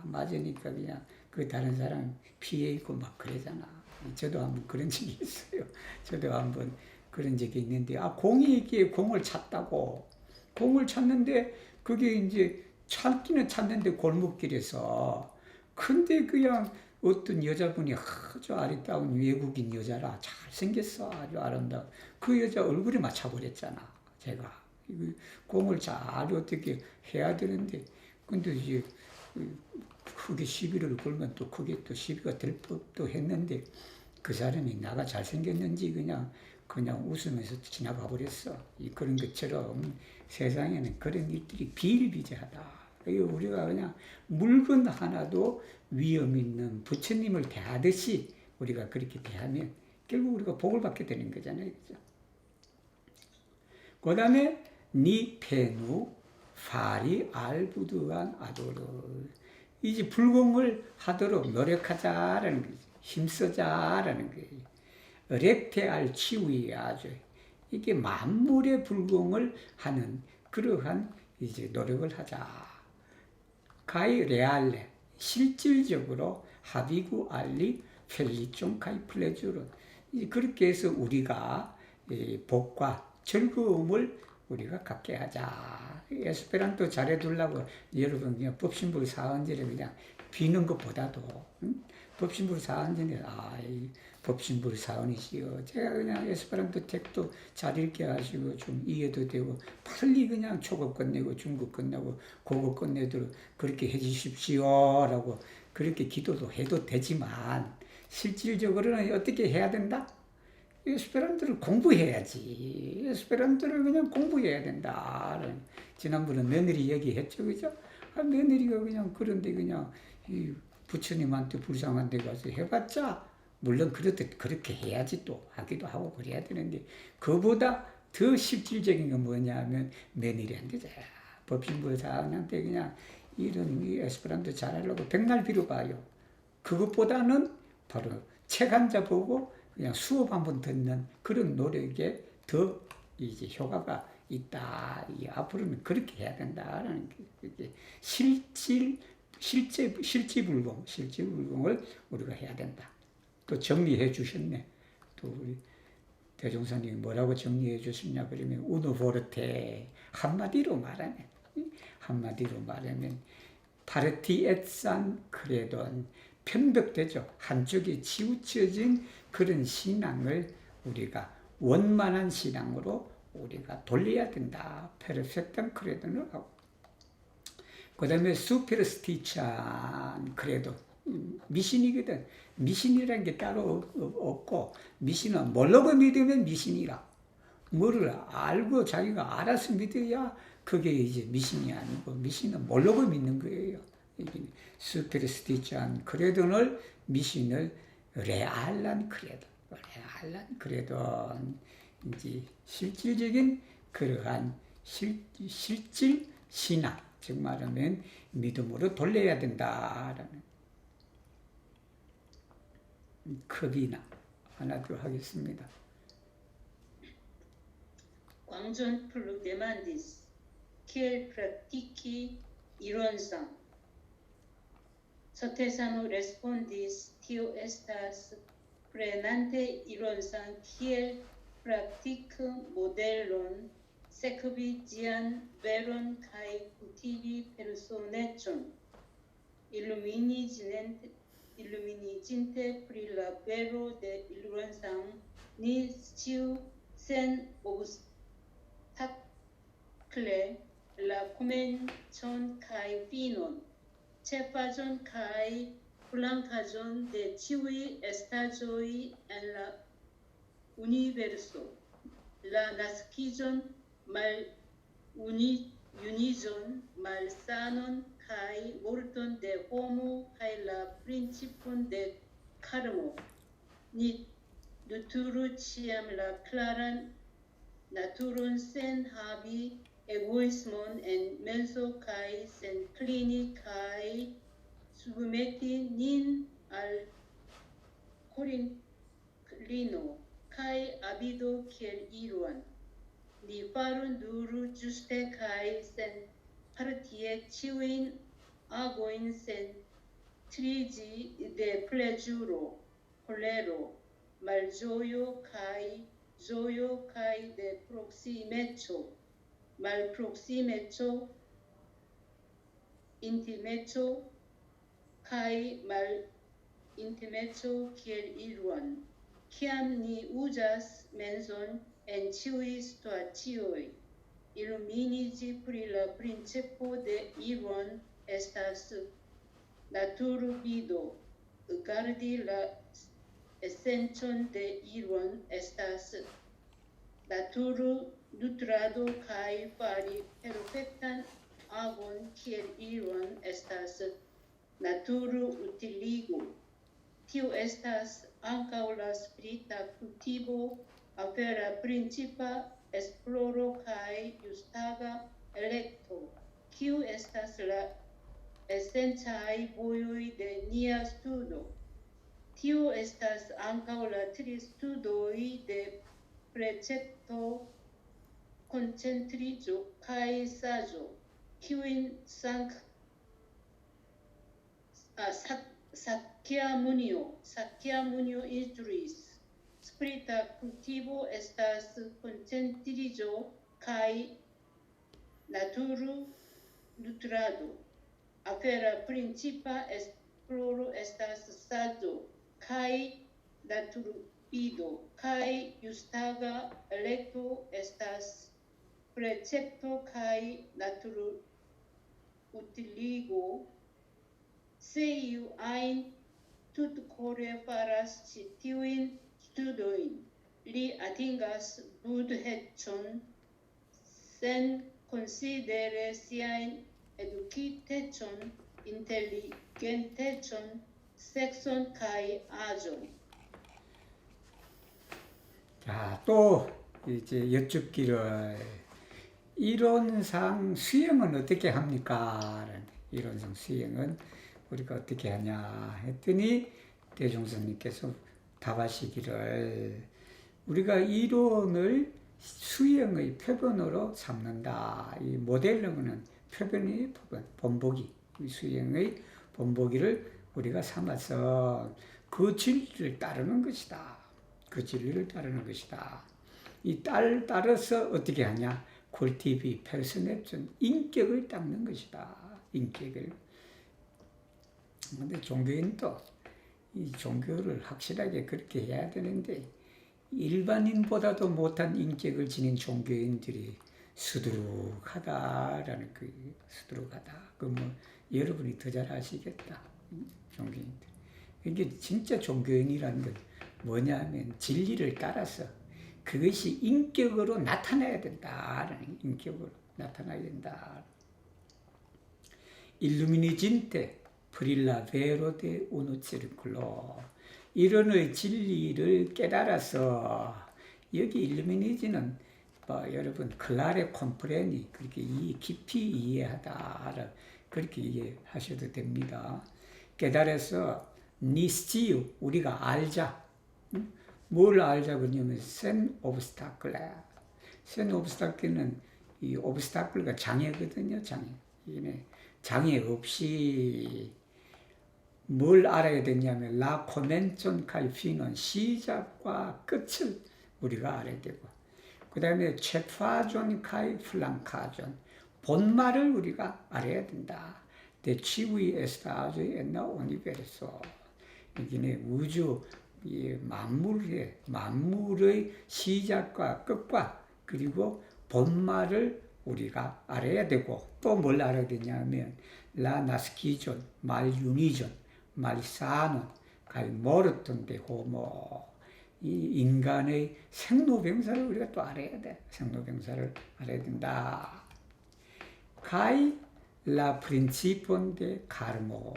맞으니까 그냥 그 다른 사람 피해 있고 막 그러잖아. 저도 한번 그런 적이 있어요. 저도 한번 그런 적이 있는데, 공이 있기에 공을 찾다고. 공을 찾는데, 그게 이제 찾기는 찾는데 골목길에서. 근데 그냥 어떤 여자분이 아주 아리따운 외국인 여자라 잘생겼어. 아주 아름다워. 그 여자 얼굴에 맞춰버렸잖아. 제가. 공을 잘 어떻게 해야 되는데, 근데 이제 크게 시비를 걸면 또 크게 또 시비가 될 법도 했는데 그 사람이 나가 잘생겼는지 그냥 웃으면서 지나가 버렸어. 그런 것처럼 세상에는 그런 일들이 비일비재하다. 우리가 그냥 물건 하나도 위험 있는 부처님을 대하듯이 우리가 그렇게 대하면 결국 우리가 복을 받게 되는 거잖아요. 그죠? 그 다음에 니페누 파리 알부드한 아도르, 이제 불공을 하도록 노력하자라는 거지. 힘쓰자라는 거예요. 렉테알 치우이 아주 이게 만물의 불공을 하는 그러한 이제 노력을 하자. 가이 레알레 실질적으로 하비구 알리 펠리종 가이 플레주로, 그렇게 해서 우리가 복과 즐거움을 우리가 갖게 하자. 에스페란토 잘해두려고 여러분 그냥 법신불 사언제를 그냥 비는 것보다도 법신불 사언제는 법신불 사언이시여. 제가 그냥 에스페란토 책도 잘 읽게 하시고 좀 이해도 되고 빨리 그냥 초급 끝내고 중급 끝내고 고급 끝내도록 그렇게 해주십시오라고 그렇게 기도도 해도 되지만 실질적으로는 어떻게 해야 된다? 에스페란토를 공부해야지. 에스페란토를 그냥 공부해야 된다. 지난번에 며느리 얘기했죠, 그죠? 며느리가 그냥 그런데 그냥 이 부처님한테 불쌍한 데 가서 해봤자 물론 그렇듯 그렇게 해야지 또 하기도 하고 그래야 되는데 그보다 더 실질적인 건 뭐냐면 며느리한테 법신부사한테 그냥 이런 에스페란토 잘하려고 백날 빌어봐요. 그것보다는 바로 책 한 자 보고 그냥 수업 한번 듣는 그런 노력에 더 이제 효과가 있다. 앞으로는 그렇게 해야 된다라는 게 실지불공을 우리가 해야 된다. 또 정리해 주셨네. 또 우리 대종사님이 뭐라고 정리해 주셨냐 그러면 우노보르테 한마디로 말하면 파르티 엣산 크레돈 편벽되죠. 한쪽에 치우쳐진 그런 신앙을 우리가 원만한 신앙으로 우리가 돌려야 된다. 페르펙탄 크레도는 하고 그 다음에 수페르스티찬 크레도 미신이거든. 미신이라는 게 따로 없고 미신은 뭘로 믿으면 미신이라 뭐를 알고 자기가 알아서 믿어야 그게 이제 미신이 아니고 미신은 뭘로 믿는 거예요. 수페르스티찬 크레도를 미신을 레알란 크레도 이제 실질적인 그러한 실질 신앙 즉 말하면 믿음으로 돌려야 된다라는 크기나 하나 더 하겠습니다. 광전 플루 데만디스 킬 프라티키 이론상 Sotesano respondis tio estas prenante ironsan kiel praktik modelon sekvi ĝian veron kaj kultivi personecon illuminiginte pri la vero de ironsan ni sciu sen obstakle la komencon kaj finon ĉefaĵon kaj flankaĵon de ĉiuj estaĵoj en la universo, la naskiĝon, juniĝon, malsanon kaj morton de homo kaj la principon de karmo. Ni duturu ĉiam la klaran naturon sen havi egoismon en menso kaj sen klini kaj submeti nin al korinklino kaj abido kiel iruan. Ni faru nur ĝuste kaj sen partie ĉiujn agojn sen triĝi de pleĝuro, kolero, malĝojo kaj ĝojo kaj de proksimeco, malproksimeco, intimeco kaj malintimeco kiel iruan. Kiam ni uzas menson en ĉiuj situacioj, illuminiĝi pri la principo de iruan estas naturvido. Gardi la esencon de iruan estas naturnutrado kaj fari perfektan agon kiel iruan estas naturutiligo. Tio estas ankaŭ la spirita kultivo, afera principa esploro kaj justaga elekto, kiu estas la esencaj vojoj de nia studo. Tio estas ankaŭ la tri studoj de precepto, koncentriĝo kaj saĝo, kiujn Sakyamunio instruis. Spirita kultivo estas koncentriĝo kaj naturnutrado. Afera principa esploro estas saĝo kaj naturvido, kaj justaga elekto estas precepto kaj naturutiligo. Se iu ajn tutkore faras ĉi tiujn studojn, li atingas budhecon sen considere sian edukitecon, intelligentecon, sexon kai ajon. 자, 또 이제 여쭙기를 이론상 수행은 어떻게 합니까? 이론상 수행은 우리가 어떻게 하냐 했더니 대종선님께서 답하시기를 우리가 이론을 수행의 표본으로 삼는다. 이 모델링은 표본이 본보기, 수행의 본보기를 우리가 삼아서 그 진리를 따르는 것이다. 그 진리를 따르는 것이다. 이 따라서 어떻게 하냐? 콜티비 페르소네존 인격을 닦는 것이다. 인격을. 근데 종교인도 이 종교를 확실하게 그렇게 해야 되는데 일반인보다도 못한 인격을 지닌 종교인들이 수두룩하다라는 그 수두룩하다. 그 뭐 여러분이 더 잘 아시겠다. 종교인들. 이게 진짜 종교인이라는 건 뭐냐면 진리를 따라서 그것이 인격으로 나타나야 된다라는 인격으로 나타나야 된다. 일루미니진테 프릴라 베로데 우노체르클로 이론의 진리를 깨달아서 여기 일루미니지는 여러분 클라레 콤프레니 그렇게 깊이 이해하다 그렇게 이해하셔도 됩니다. 깨달아서 니스티유 우리가 알자. 뭘 알자 그러냐면 센 오브스타클레. 센 오브스타클은 이 오브스타클가 장애거든요. 장애 없이 뭘 알아야 되냐면 라 코멘존 칼피는 시작과 끝을 우리가 알아야 되고 그 다음에 체파존 카이 플랑카존 본말을 우리가 알아야 된다. 데 치부이 에스타즈 엔나 오니베르소 이게 우주 만물의 시작과 끝과 그리고 본말을 우리가 알아야 되고 또 뭘 알아야 되냐면 라 나스키존 말유니존 말사논 가이 모르톤데 호모 이 인간의 생로병사를 우리가 또 알아야 돼. 생로병사를 알아야 된다. 가이 라 프린치폰데 카르모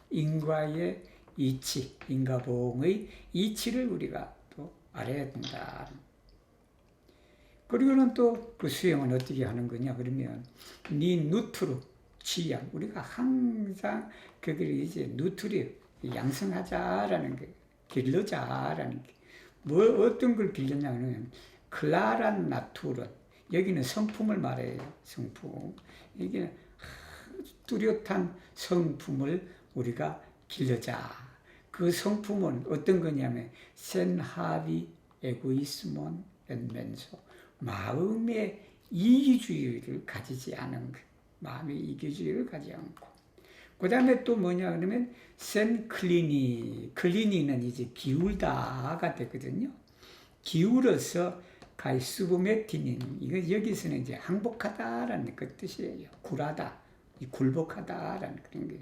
인과의 이치, 인과봉의 이치를 우리가 또 알아야 된다. 그리고는 또 그 수행은 어떻게 하는 거냐 그러면 니 누트루 취양 우리가 항상 그걸 이제 누트루 양성하자라는 게 길러자라는 게 뭐 어떤 걸 길렀냐면 클라란 나투른 여기는 성품을 말해요. 성품 이게 뚜렷한 성품을 우리가 길러자. 그 성품은 어떤 거냐면 센하비 에고이스몬 엔멘소 마음의 이기주의를 가지지 않은 것. 마음의 이기주의를 가지지 않고 그 다음에 또 뭐냐 그러면 센 클리니는 이제 기울다가 되거든요. 기울어서 가이스부메티닌 이거 여기서는 이제 항복하다라는 그 뜻이에요. 굴하다, 굴복하다라는 그런 게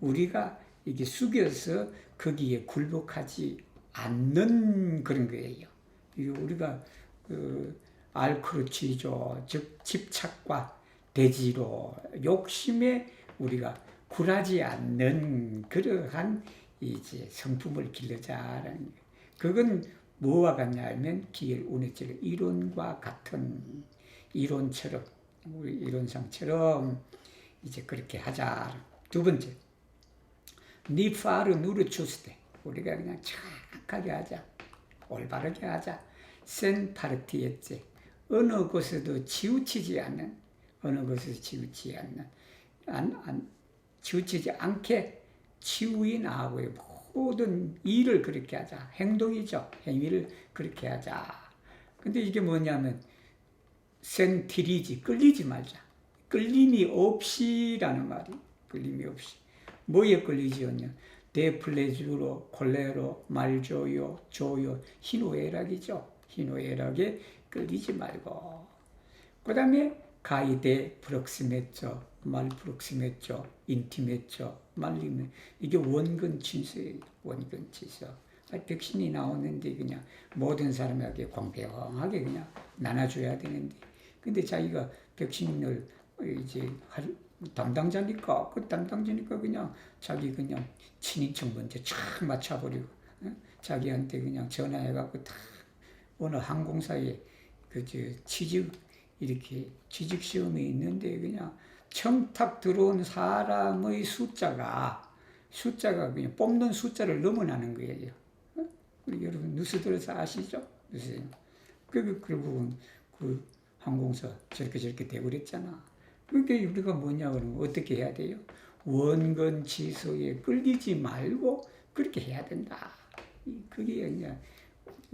우리가 이게 숙여서 거기에 굴복하지 않는 그런 거예요. 우리가 그 알크루치조 즉 집착과 대지로 욕심에 우리가 굴하지 않는 그러한 이제 성품을 길러자라는 거예요. 그건 뭐와 같냐면 기엘 운해질 이론과 같은 이론처럼 우리 이론상처럼 이제 그렇게 하자. 두 번째, 니파르 누르추스테 우리가 그냥 착하게 하자, 올바르게 하자. 센 파르티에제 어느 곳에도 치우치지 않는 어느 곳에서 치우치지 않는 치우치지 않게 치우인 아고의 모든 일을 그렇게 하자. 행동이죠. 행위를 그렇게 하자. 근데 이게 뭐냐면 센티리지 끌리지 말자. 끌림이 없이라는 말이 끌림이 없이 뭐에 끌리지요? 데플레주로 콜레로 말조요 조요 희노애락이죠. 희노애락에 끌리지 말고 그 다음에 가이데 프록시메죠 말 프록시메죠 인티메죠 말리면 이게 원근 진서예요. 원근 진서 백신이 나오는데 그냥 모든 사람에게 공평하게 그냥 나눠줘야 되는데, 근데 자기가 백신을 이제 담당자니까, 그 담당자니까 그냥 자기 그냥 친인척 먼저 촥 맞춰버리고, 자기한테 그냥 전화해갖고 다 어느 항공사에 이렇게 취직 시험이 있는데 그냥 청탁 들어온 사람의 숫자가 그냥 뽑는 숫자를 넘어나는 거예요. 우리 여러분 뉴스 들어서 아시죠? 뉴스. 결국은 그 항공사 저렇게 되고 그랬잖아. 그게 우리가 뭐냐 그러면 어떻게 해야 돼요? 원건 취소에 끌리지 말고 그렇게 해야 된다. 그게 그냥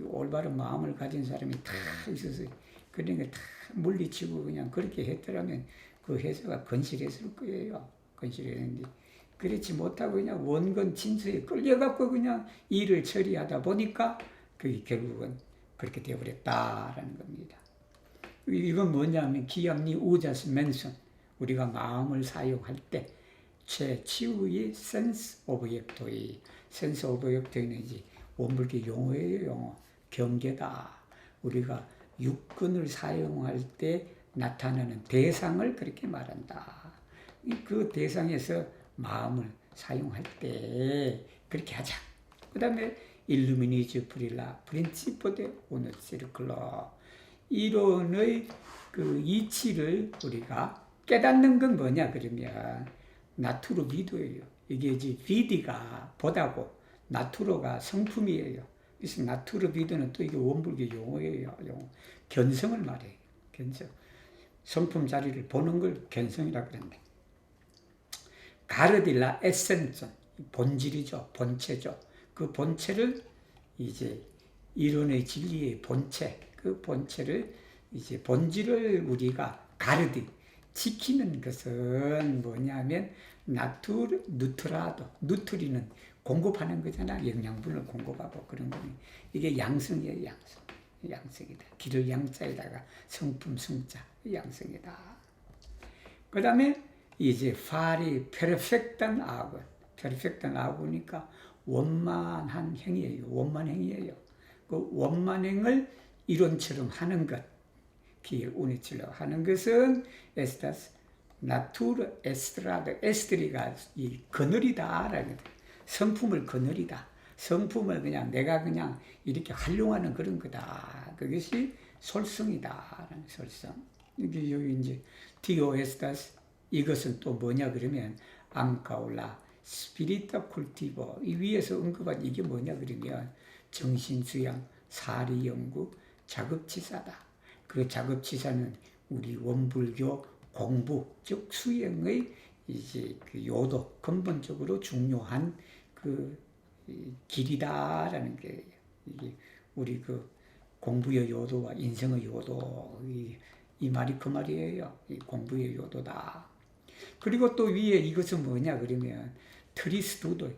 올바른 마음을 가진 사람이 다 있어서 그러니까 다 물리치고 그냥 그렇게 했더라면 그 회사가 건실했을 거예요. 건실했는데 그렇지 못하고 그냥 원건 진수에 끌려갖고 그냥 일을 처리하다 보니까 그게 결국은 그렇게 되어버렸다라는 겁니다. 이건 뭐냐면 기암리 우자스 맨션, 우리가 마음을 사용할 때 최치의 센스 오브젝트의 센스 오브젝트는 이제 원불교 용어예요. 용어. 경계다. 우리가 육근을 사용할 때 나타나는 대상을 그렇게 말한다. 그 대상에서 마음을 사용할 때 그렇게 하자. 그 다음에 일루미니즈 프릴라 프린치포 데 오너 시르클러, 이론의 그 이치를 우리가 깨닫는 건 뭐냐 그러면 나투로 비도예요. 이게 이제 비디가 보다고 나투로가 성품이에요. 그래서 나투로 비도는 또 이게 원불교 용어예요. 용어. 견성을 말해요. 견성. 성품 자리를 보는 걸 견성이라고 그러는데, 가르딜라 에센션, 본질이죠. 본체죠. 그 본체를 이제 이론의 진리의 본체, 그 본체를 이제 본질을 우리가 가르디 지키는 것은 뭐냐면 누트라도, 누트리는 공급하는 거잖아. 영양분을 공급하고 그런 거니. 이게 양성이에요. 양성이다. 길을 양자에다가 성품 성자, 양성이다. 그 다음에 이제 파리 페르펙트한 아군, 페르펙트한 아군이니까 원만한 행위예요. 원만행이에요. 그 원만행을 이론처럼 하는 것, 길 운이처럼 하는 것은 에스타스 나투르 에스트라드, 에스트리가 이 그늘이다라는 거다. 성품을 그늘이다. 성품을 그냥 내가 그냥 이렇게 활용하는 그런 거다. 그것이 솔성이다라는 솔성. 이게 여기 이제 디오에스타스, 이것은 또 뭐냐 그러면 앙카올라 스피리타 쿨티보, 이 위에서 언급한 이게 뭐냐 그러면 정신수양, 사리연구, 작업치사다. 그 작업치사는 우리 원불교 공부, 즉 수행의 이제 그 요도, 근본적으로 중요한 그 길이다라는 게, 이게 우리 그 공부의 요도와 인생의 요도, 이 말이 그 말이에요. 이 공부의 요도다. 그리고 또 위에 이것은 뭐냐 그러면 트리스도도,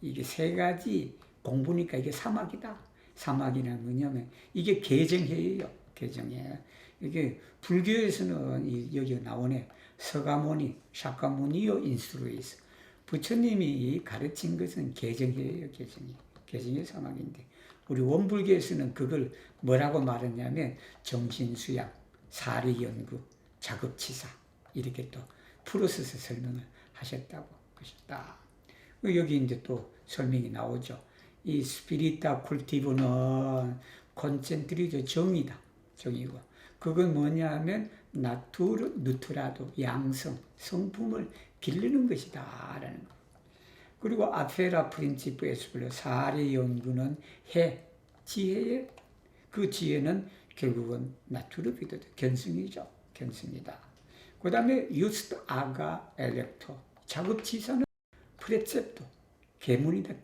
이게 세 가지 공부니까 이게 사막이다. 사막이란 뭐냐면 이게 개정해예요. 개정해. 이게 불교에서는 여기 나오네. 서가모니, 샤카모니요 인스루이스. 부처님이 가르친 것은 개정해예요. 개정의 사막인데 우리 원불교에서는 그걸 뭐라고 말했냐면 정신수양, 사리연구, 작업치사, 이렇게 또 풀어서서 설명을 하셨다고 하셨다. 여기 이제 또 설명이 나오죠. 이 스피리타 쿨티브는 콘센트리죠. 정이다. 정이고. 그건 뭐냐 하면 나투르 누트라도, 양성, 성품을 기르는 것이다 라는 거. 그리고 아페라 프린치프 에스플로, 사례 연구는 지혜의 그 지혜는 결국은 나투르 비도도 견성이죠. 견성이다. 그 다음에 유스트 아가 엘렉토, 작업치사는 프레셉토, 계문이다.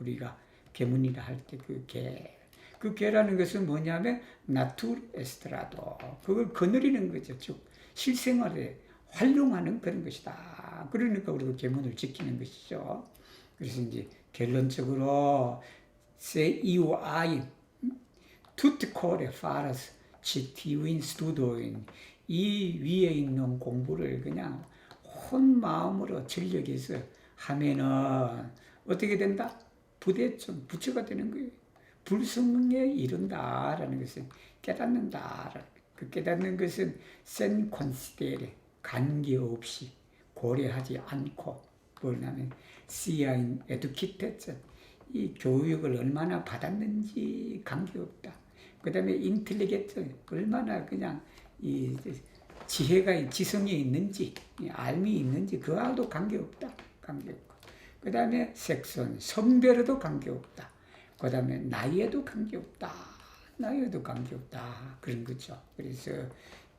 우리가 계문이라 할 때 그 계. 그 계라는 것은 뭐냐면 나투르 에스트라도, 그걸 거느리는 거죠. 즉 실생활에 활용하는 그런 것이다. 그러니까 우리가 계문을 지키는 것이죠. 그래서 이제 결론적으로 se io ai tutte core faras citiuin studoin, 이 위에 있는 공부를 그냥 온 마음으로 전력해서 하면은 어떻게 된다? 부대점, 부처가 되는 거예요. 불성에 이른다라는 것은 깨닫는다. 그 깨닫는 것은 센 콘시데레, 관계없이 고려하지 않고 뭐냐면 시아인 에듀키테션, 이 교육을 얼마나 받았는지 관계없다. 그 다음에 인텔리겐트, 얼마나 그냥 이 지혜가, 지성이 있는지, 알미 있는지, 그와도 관계없다. 관계없고. 그 다음에 섹션, 성별에도 관계없다. 그 다음에 나이에도 관계없다. 나이에도 관계없다. 그런 거죠. 그래서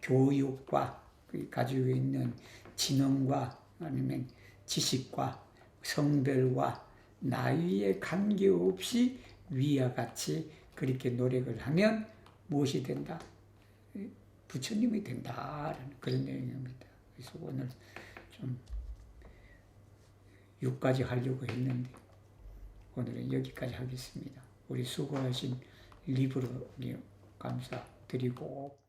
교육과 가지고 있는 지능과 아니면 지식과 성별과 나이에 관계없이 위와 같이 그렇게 노력을 하면 무엇이 된다? 부처님이 된다라는 그런 내용입니다. 그래서 오늘 좀 6까지 하려고 했는데 오늘은 여기까지 하겠습니다. 우리 수고하신 리브로님 감사드리고